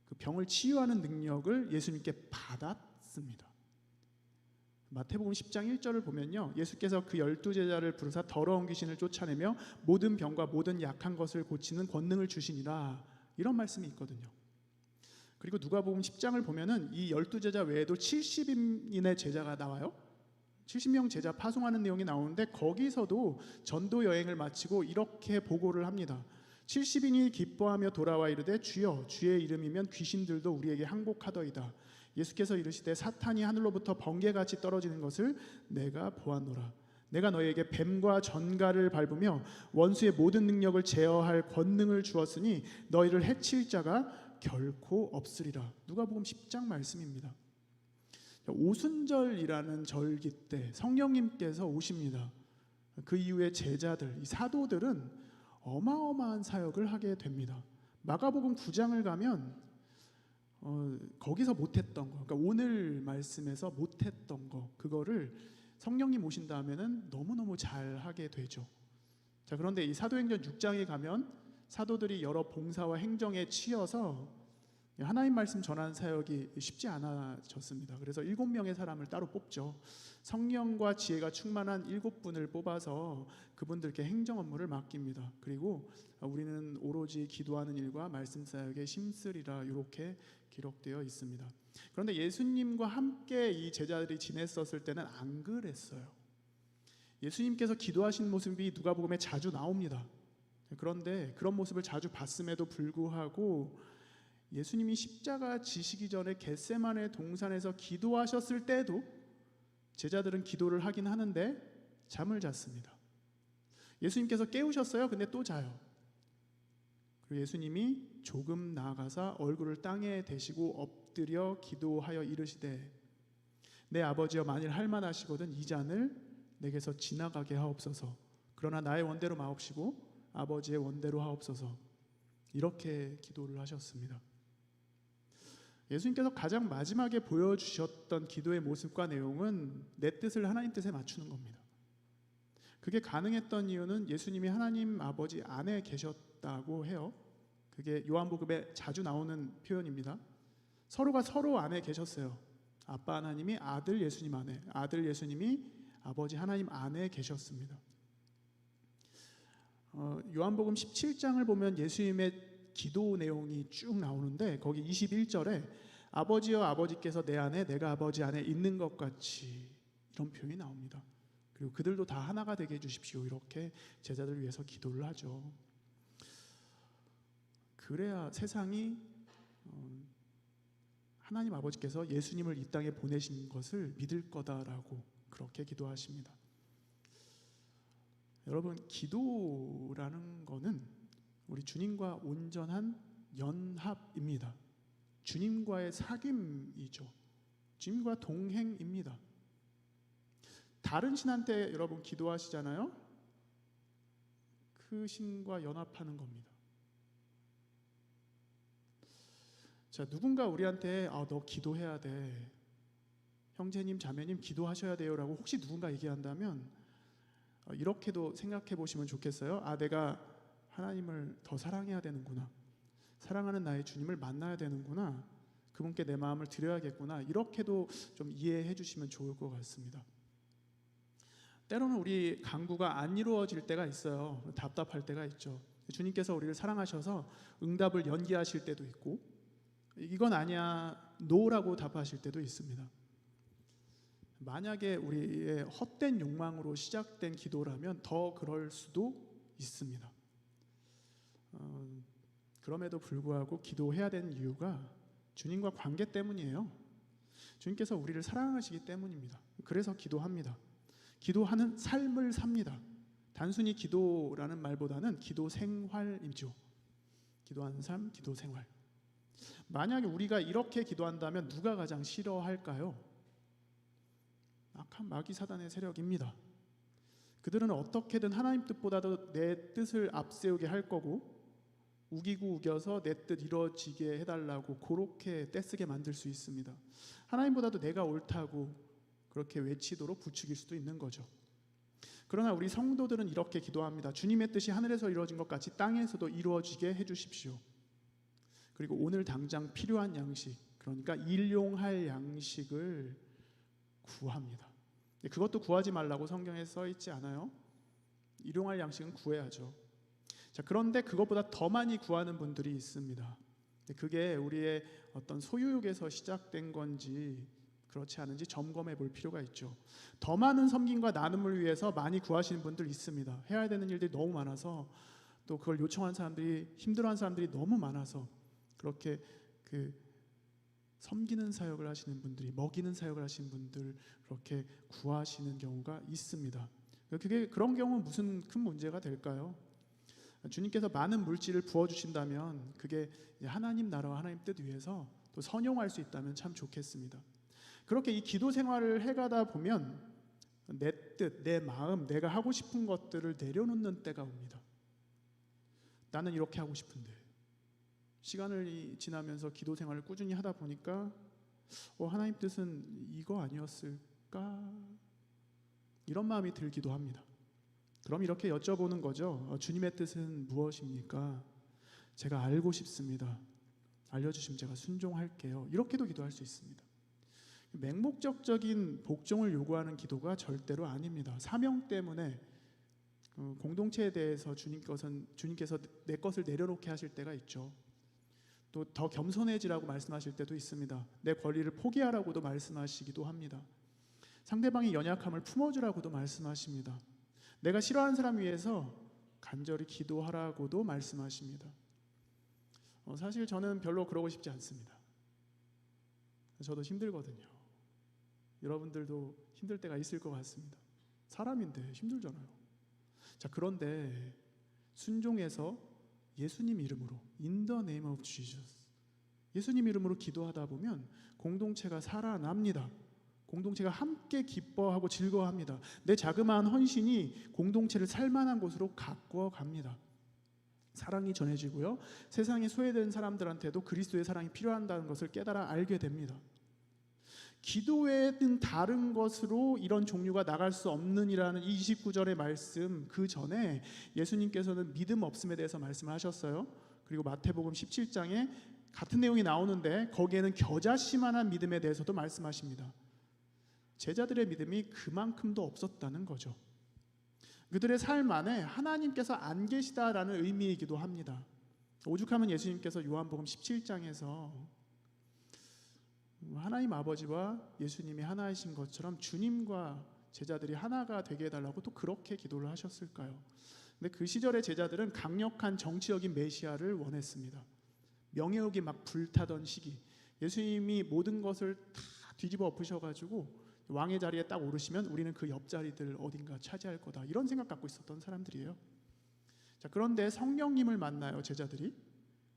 그 병을 치유하는 능력을 예수님께 받았습니다. 마태복음 10장 1절을 보면요, 예수께서 그 12제자를 부르사 더러운 귀신을 쫓아내며 모든 병과 모든 약한 것을 고치는 권능을 주시니라, 이런 말씀이 있거든요. 그리고 누가복음 10장을 보면은 이 12제자 외에도 70인의 제자가 나와요. 70명 제자 파송하는 내용이 나오는데 거기서도 전도 여행을 마치고 이렇게 보고를 합니다. 70인이 기뻐하며 돌아와 이르되 주여 주의 이름이면 귀신들도 우리에게 항복하더이다. 예수께서 이르시되 사탄이 하늘로부터 번개같이 떨어지는 것을 내가 보았노라. 내가 너희에게 뱀과 전갈을 밟으며 원수의 모든 능력을 제어할 권능을 주었으니 너희를 해칠 자가 결코 없으리라. 누가복음 10장 말씀입니다. 오순절이라는 절기 때 성령님께서 오십니다. 그 이후에 제자들, 이 사도들은 어마어마한 사역을 하게 됩니다. 마가복음 9장을 가면 거기서 못했던 거, 그러니까 오늘 말씀에서 못했던 거, 그거를 성령님 오신 다음에는 너무너무 잘 하게 되죠. 자, 그런데 이 사도행전 6장에 가면 사도들이 여러 봉사와 행정에 치여서 하나님 말씀 전하는 사역이 쉽지 않아졌습니다. 그래서 7명의 사람을 따로 뽑죠. 성령과 지혜가 충만한 7분을 뽑아서 그분들께 행정 업무를 맡깁니다. 그리고 우리는 오로지 기도하는 일과 말씀 사역에 힘쓰리라, 이렇게 기록되어 있습니다. 그런데 예수님과 함께 이 제자들이 지냈었을 때는 안 그랬어요. 예수님께서 기도하신 모습이 누가복음에 자주 나옵니다. 그런데 그런 모습을 자주 봤음에도 불구하고 예수님이 십자가 지시기 전에 겟세마네 동산에서 기도하셨을 때도 제자들은 기도를 하긴 하는데 잠을 잤습니다. 예수님께서 깨우셨어요. 근데 또 자요. 그리고 예수님이 조금 나아가서 얼굴을 땅에 대시고 엎드려 기도하여 이르시되 내 아버지여 만일 할만하시거든 이 잔을 내게서 지나가게 하옵소서. 그러나 나의 원대로 마옵시고 아버지의 원대로 하옵소서. 이렇게 기도를 하셨습니다. 예수님께서 가장 마지막에 보여주셨던 기도의 모습과 내용은 내 뜻을 하나님 뜻에 맞추는 겁니다. 그게 가능했던 이유는 예수님이 하나님 아버지 안에 계셨다고 해요. 그게 요한복음에 자주 나오는 표현입니다. 서로가 서로 안에 계셨어요. 아빠 하나님이 아들 예수님 안에, 아들 예수님이 아버지 하나님 안에 계셨습니다. 요한복음 17장을 보면 예수님의 기도 내용이 쭉 나오는데 거기 21절에 아버지여 아버지께서 내 안에 내가 아버지 안에 있는 것 같이, 이런 표현이 나옵니다. 그리고 그들도 다 하나가 되게 해주십시오, 이렇게 제자들을 위해서 기도를 하죠. 그래야 세상이 하나님 아버지께서 예수님을 이 땅에 보내신 것을 믿을 거다라고 그렇게 기도하십니다. 여러분, 기도라는 거는 우리 주님과 온전한 연합입니다. 주님과의 사귐이죠. 주님과 동행입니다. 다른 신한테 여러분 기도하시잖아요. 그 신과 연합하는 겁니다. 자, 누군가 우리한테 너 기도해야 돼, 형제님 자매님 기도하셔야 돼요 라고 혹시 누군가 얘기한다면 이렇게도 생각해 보시면 좋겠어요. 내가 하나님을 더 사랑해야 되는구나, 사랑하는 나의 주님을 만나야 되는구나, 그분께 내 마음을 드려야겠구나, 이렇게도 좀 이해해 주시면 좋을 것 같습니다. 때로는 우리 간구가 안 이루어질 때가 있어요. 답답할 때가 있죠. 주님께서 우리를 사랑하셔서 응답을 연기하실 때도 있고, 이건 아니야 노라고 답하실 때도 있습니다. 만약에 우리의 헛된 욕망으로 시작된 기도라면 더 그럴 수도 있습니다. 그럼에도 불구하고 기도해야 되는 이유가 주님과 관계 때문이에요. 주님께서 우리를 사랑하시기 때문입니다. 그래서 기도합니다. 기도하는 삶을 삽니다. 단순히 기도라는 말보다는 기도 생활이죠. 기도하는 삶, 기도 생활. 만약에 우리가 이렇게 기도한다면 누가 가장 싫어할까요? 악한 마귀 사단의 세력입니다. 그들은 어떻게든 하나님 뜻보다도 내 뜻을 앞세우게 할 거고, 우기고 우겨서 내 뜻 이루어지게 해달라고 그렇게 떼쓰게 만들 수 있습니다. 하나님보다도 내가 옳다고 그렇게 외치도록 부추길 수도 있는 거죠. 그러나 우리 성도들은 이렇게 기도합니다. 주님의 뜻이 하늘에서 이루어진 것 같이 땅에서도 이루어지게 해주십시오. 그리고 오늘 당장 필요한 양식, 그러니까 일용할 양식을 구합니다. 그것도 구하지 말라고 성경에 써 있지 않아요. 일용할 양식은 구해야죠. 자, 그런데 그것보다 더 많이 구하는 분들이 있습니다. 그게 우리의 어떤 소유욕에서 시작된 건지 그렇지 않은지 점검해 볼 필요가 있죠. 더 많은 섬김과 나눔을 위해서 많이 구하시는 분들 있습니다. 해야 되는 일들이 너무 많아서, 또 그걸 요청한 사람들이, 힘들어하는 사람들이 너무 많아서 그렇게 그 섬기는 사역을 하시는 분들이, 먹이는 사역을 하시는 분들 그렇게 구하시는 경우가 있습니다. 그게 그런 경우는 무슨 큰 문제가 될까요? 주님께서 많은 물질을 부어주신다면 그게 하나님 나라와 하나님 뜻 위해서 또 선용할 수 있다면 참 좋겠습니다. 그렇게 이 기도 생활을 해가다 보면 내 뜻, 내 마음, 내가 하고 싶은 것들을 내려놓는 때가 옵니다. 나는 이렇게 하고 싶은데, 시간을 지나면서 기도 생활을 꾸준히 하다 보니까 하나님 뜻은 이거 아니었을까? 이런 마음이 들기도 합니다. 그럼 이렇게 여쭤보는 거죠. 주님의 뜻은 무엇입니까? 제가 알고 싶습니다. 알려주시면 제가 순종할게요. 이렇게도 기도할 수 있습니다. 맹목적인 복종을 요구하는 기도가 절대로 아닙니다. 사명 때문에 공동체에 대해서 주님께서 내 것을 내려놓게 하실 때가 있죠. 또 더 겸손해지라고 말씀하실 때도 있습니다. 내 권리를 포기하라고도 말씀하시기도 합니다. 상대방의 연약함을 품어주라고도 말씀하십니다. 내가 싫어하는 사람 위해서 간절히 기도하라고도 말씀하십니다. 사실 저는 별로 그러고 싶지 않습니다. 저도 힘들거든요. 여러분들도 힘들 때가 있을 것 같습니다. 사람인데 힘들잖아요. 자, 그런데 순종해서 예수님 이름으로, In the name of Jesus, 예수님 이름으로 기도하다 보면 공동체가 살아납니다. 공동체가 함께 기뻐하고 즐거워합니다. 내 자그마한 헌신이 공동체를 살만한 곳으로 가꾸어 갑니다. 사랑이 전해지고요, 세상에 소외된 사람들한테도 그리스도의 사랑이 필요한다는 것을 깨달아 알게 됩니다. 기도 외에는 다른 것으로 이런 종류가 나갈 수 없느니라는 29절의 말씀, 그 전에 예수님께서는 믿음 없음에 대해서 말씀하셨어요. 그리고 마태복음 17장에 같은 내용이 나오는데 거기에는 겨자씨만한 믿음에 대해서도 말씀하십니다. 제자들의 믿음이 그만큼도 없었다는 거죠. 그들의 삶 안에 하나님께서 안 계시다라는 의미이기도 합니다. 오죽하면 예수님께서 요한복음 17장에서 하나님 아버지와 예수님이 하나이신 것처럼 주님과 제자들이 하나가 되게 해달라고 또 그렇게 기도를 하셨을까요? 근데 그 시절의 제자들은 강력한 정치적인 메시아를 원했습니다. 명예욕이 막 불타던 시기, 예수님이 모든 것을 다 뒤집어 엎으셔가지고 왕의 자리에 딱 오르시면 우리는 그 옆자리들 어딘가 차지할 거다, 이런 생각 갖고 있었던 사람들이에요. 자, 그런데 성령님을 만나요, 제자들이.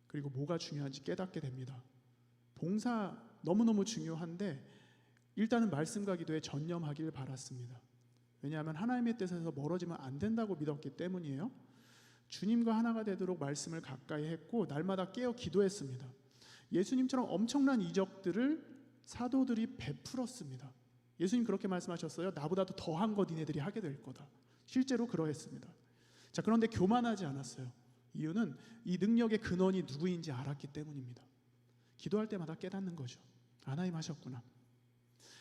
그리고 뭐가 중요한지 깨닫게 됩니다. 봉사 너무너무 중요한데 일단은 말씀과 기도에 전념하길 바랐습니다. 왜냐하면 하나님의 뜻에서 멀어지면 안 된다고 믿었기 때문이에요. 주님과 하나가 되도록 말씀을 가까이 했고 날마다 깨어 기도했습니다. 예수님처럼 엄청난 이적들을 사도들이 베풀었습니다. 예수님 그렇게 말씀하셨어요. 나보다도 더한 거 니네들이 하게 될 거다. 실제로 그러했습니다. 자, 그런데 교만하지 않았어요. 이유는 이 능력의 근원이 누구인지 알았기 때문입니다. 기도할 때마다 깨닫는 거죠. 하나님 하셨구나.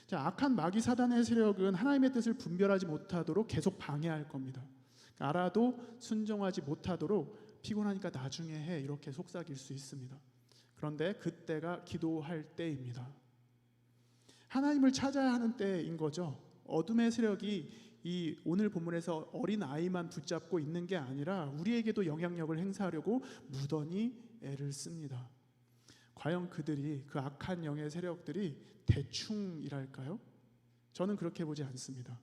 자, 악한 마귀 사단의 세력은 하나님의 뜻을 분별하지 못하도록 계속 방해할 겁니다. 알아도 순종하지 못하도록 피곤하니까 나중에 해, 이렇게 속삭일 수 있습니다. 그런데 그때가 기도할 때입니다. 하나님을 찾아야 하는 때인 거죠. 어둠의 세력이 이 오늘 본문에서 어린 아이만 붙잡고 있는 게 아니라 우리에게도 영향력을 행사하려고 무던히 애를 씁니다. 과연 그들이, 그 악한 영의 세력들이 대충 일할까요? 저는 그렇게 보지 않습니다.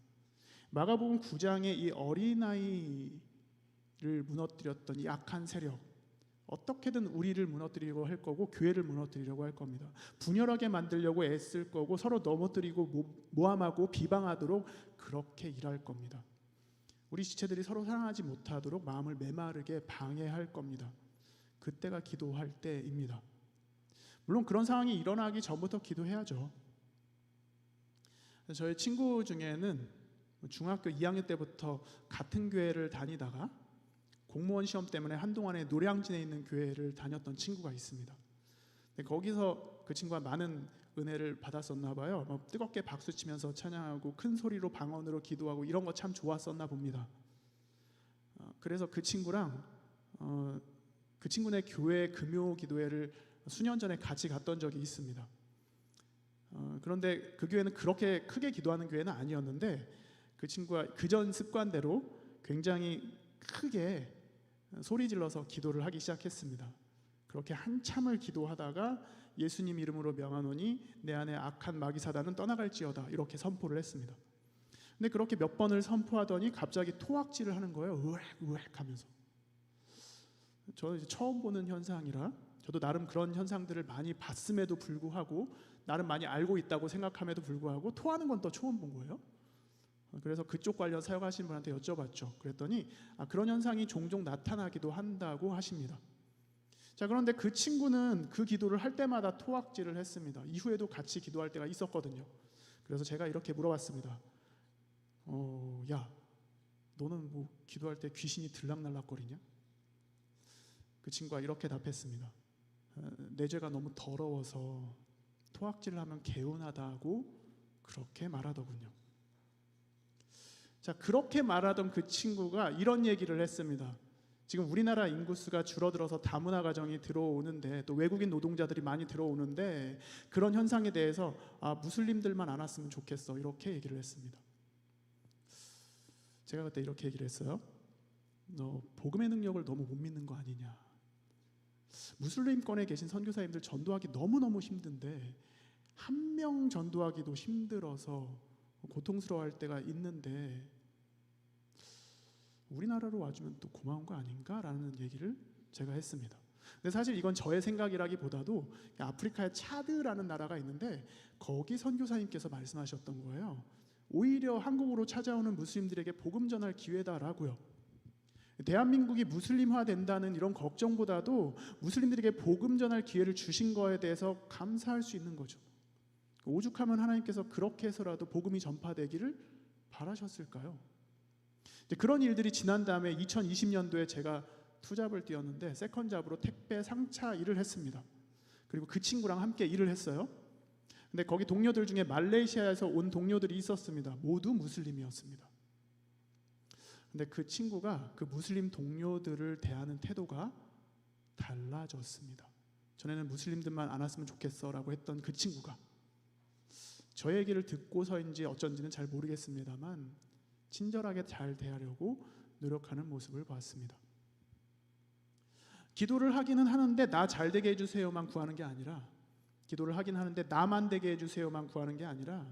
마가복음 9장의 이 어린아이를 무너뜨렸던 이 악한 세력, 어떻게든 우리를 무너뜨리려고 할 거고 교회를 무너뜨리려고 할 겁니다. 분열하게 만들려고 애쓸 거고 서로 넘어뜨리고 모함하고 비방하도록 그렇게 일할 겁니다. 우리 지체들이 서로 사랑하지 못하도록 마음을 메마르게 방해할 겁니다. 그때가 기도할 때입니다. 물론 그런 상황이 일어나기 전부터 기도해야죠. 저희 친구 중에는 중학교 2학년 때부터 같은 교회를 다니다가 공무원 시험 때문에 한동안에 노량진에 있는 교회를 다녔던 친구가 있습니다. 거기서 그 친구가 많은 은혜를 받았었나 봐요. 뜨겁게 박수치면서 찬양하고 큰 소리로 방언으로 기도하고 이런 거 참 좋았었나 봅니다. 그래서 그 친구랑 그 친구네 교회 금요 기도회를 수년 전에 같이 갔던 적이 있습니다. 그런데 그 교회는 그렇게 크게 기도하는 교회는 아니었는데 그 친구가 그전 습관대로 굉장히 크게 소리 질러서 기도를 하기 시작했습니다. 그렇게 한참을 기도하다가 예수님 이름으로 명하노니 내 안에 악한 마귀 사단은 떠나갈지어다 이렇게 선포를 했습니다. 근데 그렇게 몇 번을 선포하더니 갑자기 토악질을 하는 거예요. 으악 하면서. 저는 이제 처음 보는 현상이라 저도 나름 그런 현상들을 많이 봤음에도 불구하고 나름 많이 알고 있다고 생각함에도 불구하고 토하는 건 또 처음 본 거예요. 그래서 그쪽 관련 사역하신 분한테 여쭤봤죠. 그랬더니 그런 현상이 종종 나타나기도 한다고 하십니다. 자, 그런데 그 친구는 그 기도를 할 때마다 토악질을 했습니다. 이후에도 같이 기도할 때가 있었거든요. 그래서 제가 이렇게 물어봤습니다. 야, 너는 뭐 기도할 때 귀신이 들락날락거리냐? 그 친구가 이렇게 답했습니다. 내 죄가 너무 더러워서 토악질을 하면 개운하다고 그렇게 말하더군요. 자, 그렇게 말하던 그 친구가 이런 얘기를 했습니다. 지금 우리나라 인구수가 줄어들어서 다문화 가정이 들어오는데 또 외국인 노동자들이 많이 들어오는데 그런 현상에 대해서 무슬림들만 안 왔으면 좋겠어 이렇게 얘기를 했습니다. 제가 그때 이렇게 얘기를 했어요. 너 복음의 능력을 너무 못 믿는 거 아니냐. 무슬림권에 계신 선교사님들 전도하기 너무너무 힘든데 한 명 전도하기도 힘들어서 고통스러워할 때가 있는데 우리나라로 와주면 또 고마운 거 아닌가라는 얘기를 제가 했습니다. 근데 사실 이건 저의 생각이라기보다도 아프리카의 차드라는 나라가 있는데 거기 선교사님께서 말씀하셨던 거예요. 오히려 한국으로 찾아오는 무슬림들에게 복음 전할 기회다라고요. 대한민국이 무슬림화 된다는 이런 걱정보다도 무슬림들에게 복음 전할 기회를 주신 거에 대해서 감사할 수 있는 거죠. 오죽하면 하나님께서 그렇게 해서라도 복음이 전파되기를 바라셨을까요? 그런 일들이 지난 다음에 2020년도에 제가 투잡을 뛰었는데 세컨잡으로 택배 상차 일을 했습니다. 그리고 그 친구랑 함께 일을 했어요. 근데 거기 동료들 중에 말레이시아에서 온 동료들이 있었습니다. 모두 무슬림이었습니다. 근데 그 친구가 그 무슬림 동료들을 대하는 태도가 달라졌습니다. 전에는 무슬림들만 안 왔으면 좋겠어라고 했던 그 친구가 저 얘기를 듣고서인지 어쩐지는 잘 모르겠습니다만 친절하게 잘 대하려고 노력하는 모습을 봤습니다. 기도를 하기는 하는데 나 잘 되게 해주세요만 구하는 게 아니라 기도를 하긴 하는데 나만 되게 해주세요만 구하는 게 아니라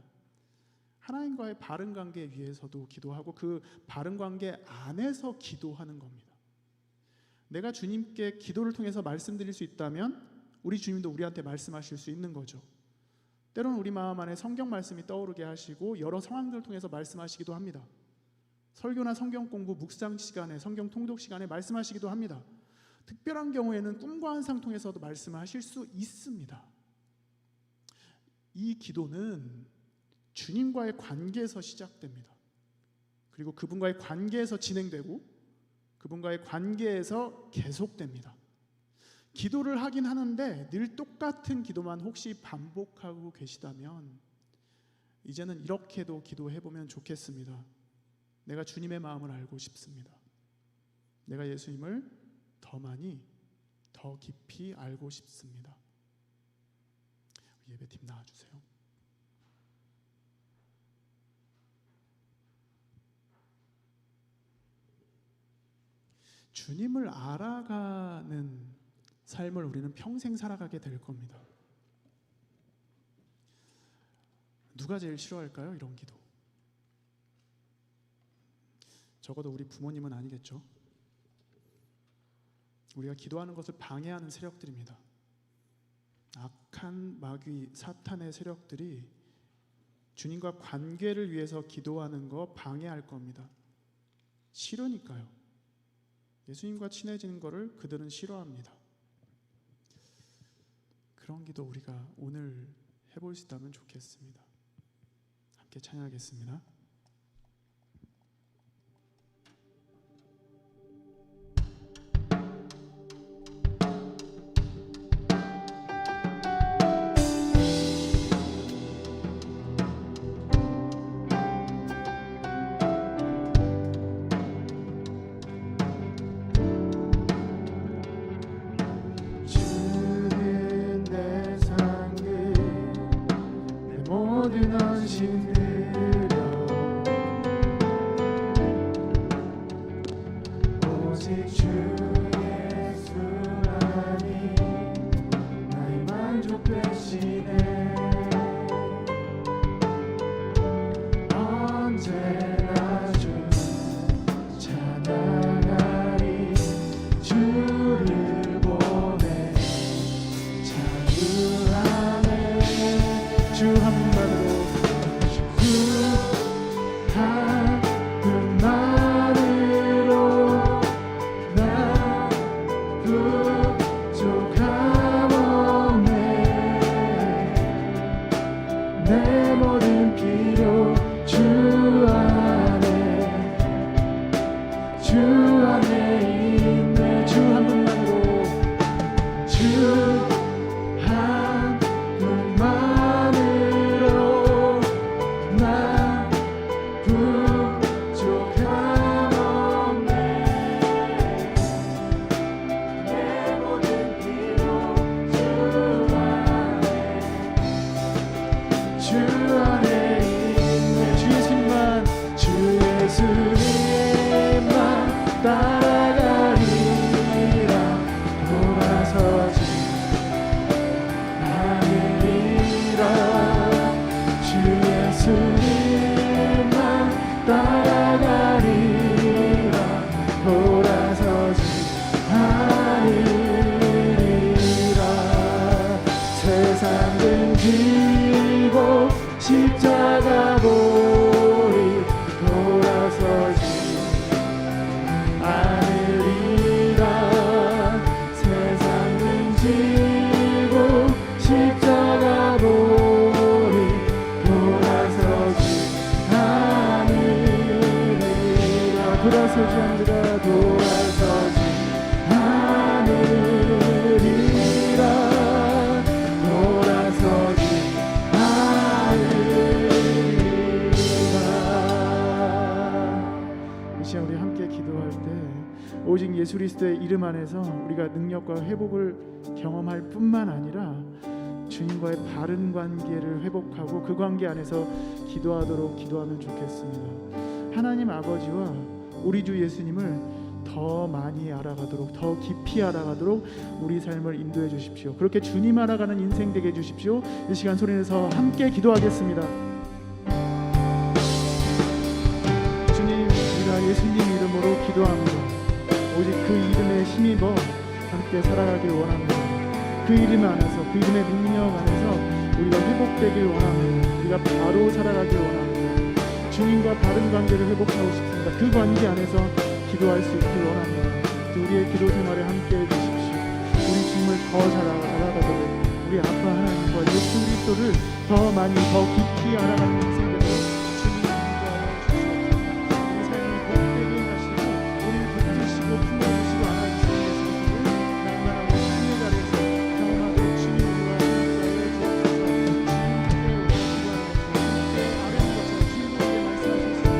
하나님과의 바른 관계 위해서도 기도하고 그 바른 관계 안에서 기도하는 겁니다. 내가 주님께 기도를 통해서 말씀드릴 수 있다면 우리 주님도 우리한테 말씀하실 수 있는 거죠. 때로는 우리 마음 안에 성경 말씀이 떠오르게 하시고 여러 상황들을 통해서 말씀하시기도 합니다. 설교나 성경 공부, 묵상 시간에, 성경 통독 시간에 말씀하시기도 합니다. 특별한 경우에는 꿈과 환상 통해서도 말씀하실 수 있습니다. 이 기도는 주님과의 관계에서 시작됩니다. 그리고 그분과의 관계에서 진행되고 그분과의 관계에서 계속됩니다. 기도를 하긴 하는데 늘 똑같은 기도만 혹시 반복하고 계시다면 이제는 이렇게도 기도해보면 좋겠습니다. 내가 주님의 마음을 알고 싶습니다. 내가 예수님을 더 많이, 더 깊이 알고 싶습니다. 예배팀 나와주세요. 주님을 알아가는 삶을 우리는 평생 살아가게 될 겁니다. 누가 제일 싫어할까요? 이런 기도. 적어도 우리 부모님은 아니겠죠. 우리가 기도하는 것을 방해하는 세력들입니다. 악한 마귀 사탄의 세력들이 주님과 관계를 위해서 기도하는 거 방해할 겁니다. 싫으니까요. 예수님과 친해지는 것을 그들은 싫어합니다. 그런 기도 우리가 오늘 해볼 수 있다면 좋겠습니다. 함께 찬양하겠습니다. 주는 내 삶을 내 예수님만 따라가리라. 돌아서지 않으리라. 세상 등지고 십자가 보리 돌아서지 않으리라. 세상 등지고 십자가 보리 돌아서지 않으리라. 돌아서지 않으리라. 돌아서지 않으리라. 돌아서지 않으리라. 이 시간 우리 함께 기도할 때 오직 예수 그리스도의 이름 안에서 우리가 능력과 회복을 경험할 뿐만 아니라 주님과의 바른 관계를 회복하고 그 관계 안에서 기도하면 좋겠습니다. 하나님 아버지와 우리 주 예수님을 더 많이 알아가도록, 더 깊이 알아가도록 우리 삶을 인도해 주십시오. 그렇게 주님 알아가는 인생 되게 해 주십시오. 이 시간 소리내서 함께 기도하겠습니다. 주님, 우리가 예수님 이름으로 기도합니다. 오직 그 이름에 힘입어 함께 살아가길 원합니다. 그 이름 안에서, 그 이름의 능력 안에서 우리가 회복되길 원합니다. 우리가 바로 살아가길 원합니다. 주님과 바른 관계를 회복하고 싶습니다. 그 관계 안에서 기도할 수 있길 원합니다. 우리의 기도 생활에 함께 해주십시오. 우리 주님을 더 잘 알아가도록 우리 아빠 하나님과 예수 그리스도를 더 많이 더 깊이 알아가는 인생 되도록 주님 인도하여 주시옵소서. 우리 삶을 복되게 하시고 우리를 붙드시고 품어주시고 안아주시는 예수님을 낭만하고 주님의 자리에서 경험하고 주님과 함께하여 주옵소서. 주님께 아뢰는 것처럼 주님께 말씀하셨습니다.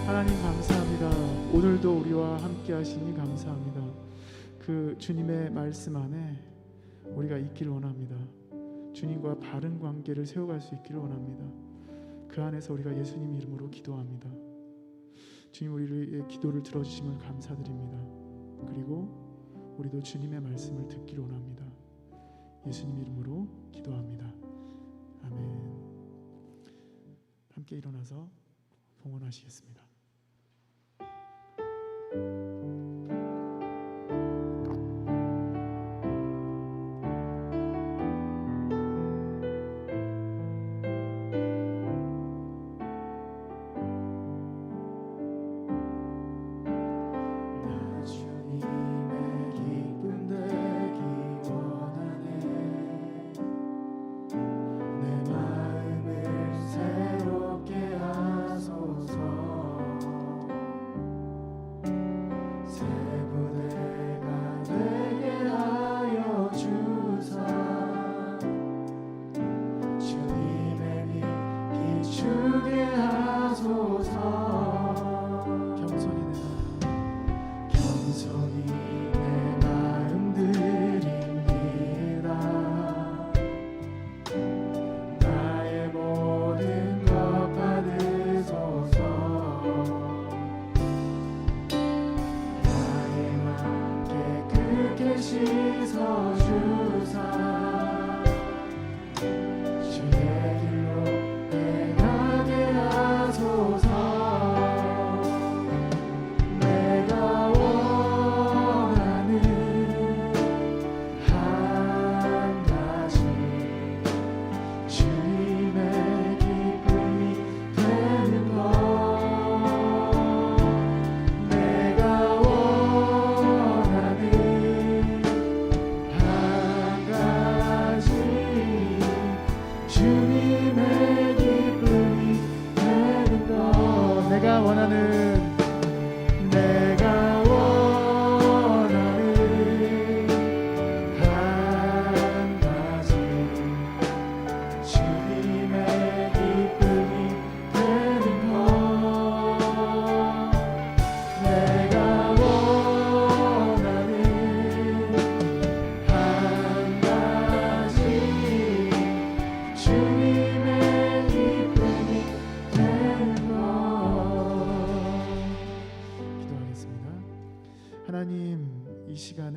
하나님 감사합니다. 오늘도 우리와 함께 하시니 감사합니다. 그 주님의 말씀 안에 우리가 있길 원합니다. 주님과 바른 관계를 세워갈 수 있기를 원합니다. 그 안에서 우리가 예수님 이름으로 기도합니다. 주님, 우리의 기도를 들어주심을 감사드립니다. 그리고 우리도 주님의 말씀을 듣기를 원합니다. 예수님 이름으로 기도합니다. 아멘. 함께 일어나서 봉헌하시겠습니다.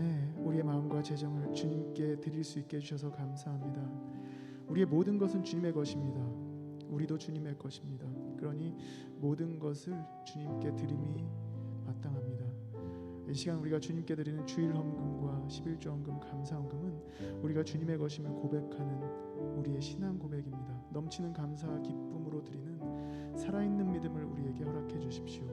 전에 우리의 마음과 재정을 주님께 드릴 수 있게 해주셔서 감사합니다. 우리의 모든 것은 주님의 것입니다. 우리도 주님의 것입니다. 그러니 모든 것을 주님께 드림이 마땅합니다. 이 시간 우리가 주님께 드리는 주일 헌금과 11조 헌금, 감사 헌금은 우리가 주님의 것임을 고백하는 우리의 신앙 고백입니다. 넘치는 감사와 기쁨으로 드리는 살아있는 믿음을 우리에게 허락해 주십시오.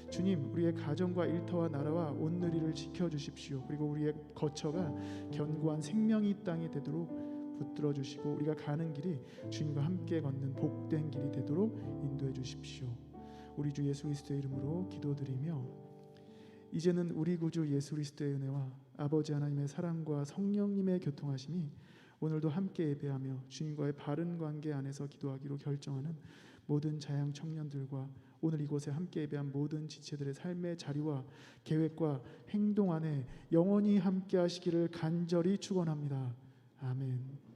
주님, 우리의 가정과 일터와 나라와 온 누리를 지켜주십시오. 그리고 우리의 거처가 견고한 생명이 이 땅에 되도록 붙들어 주시고 우리가 가는 길이 주님과 함께 걷는 복된 길이 되도록 인도해 주십시오. 우리 주 예수 그리스도의 이름으로 기도드리며 이제는 우리 구주 예수 그리스도의 은혜와 아버지 하나님의 사랑과 성령님의 교통하심이 오늘도 함께 예배하며 주님과의 바른 관계 안에서 기도하기로 결정하는 모든 자양 청년들과 오늘 이곳에 함께 예배한 모든 지체들의 삶의 자리와 계획과 행동 안에 영원히 함께 하시기를 간절히 축원합니다. 아멘.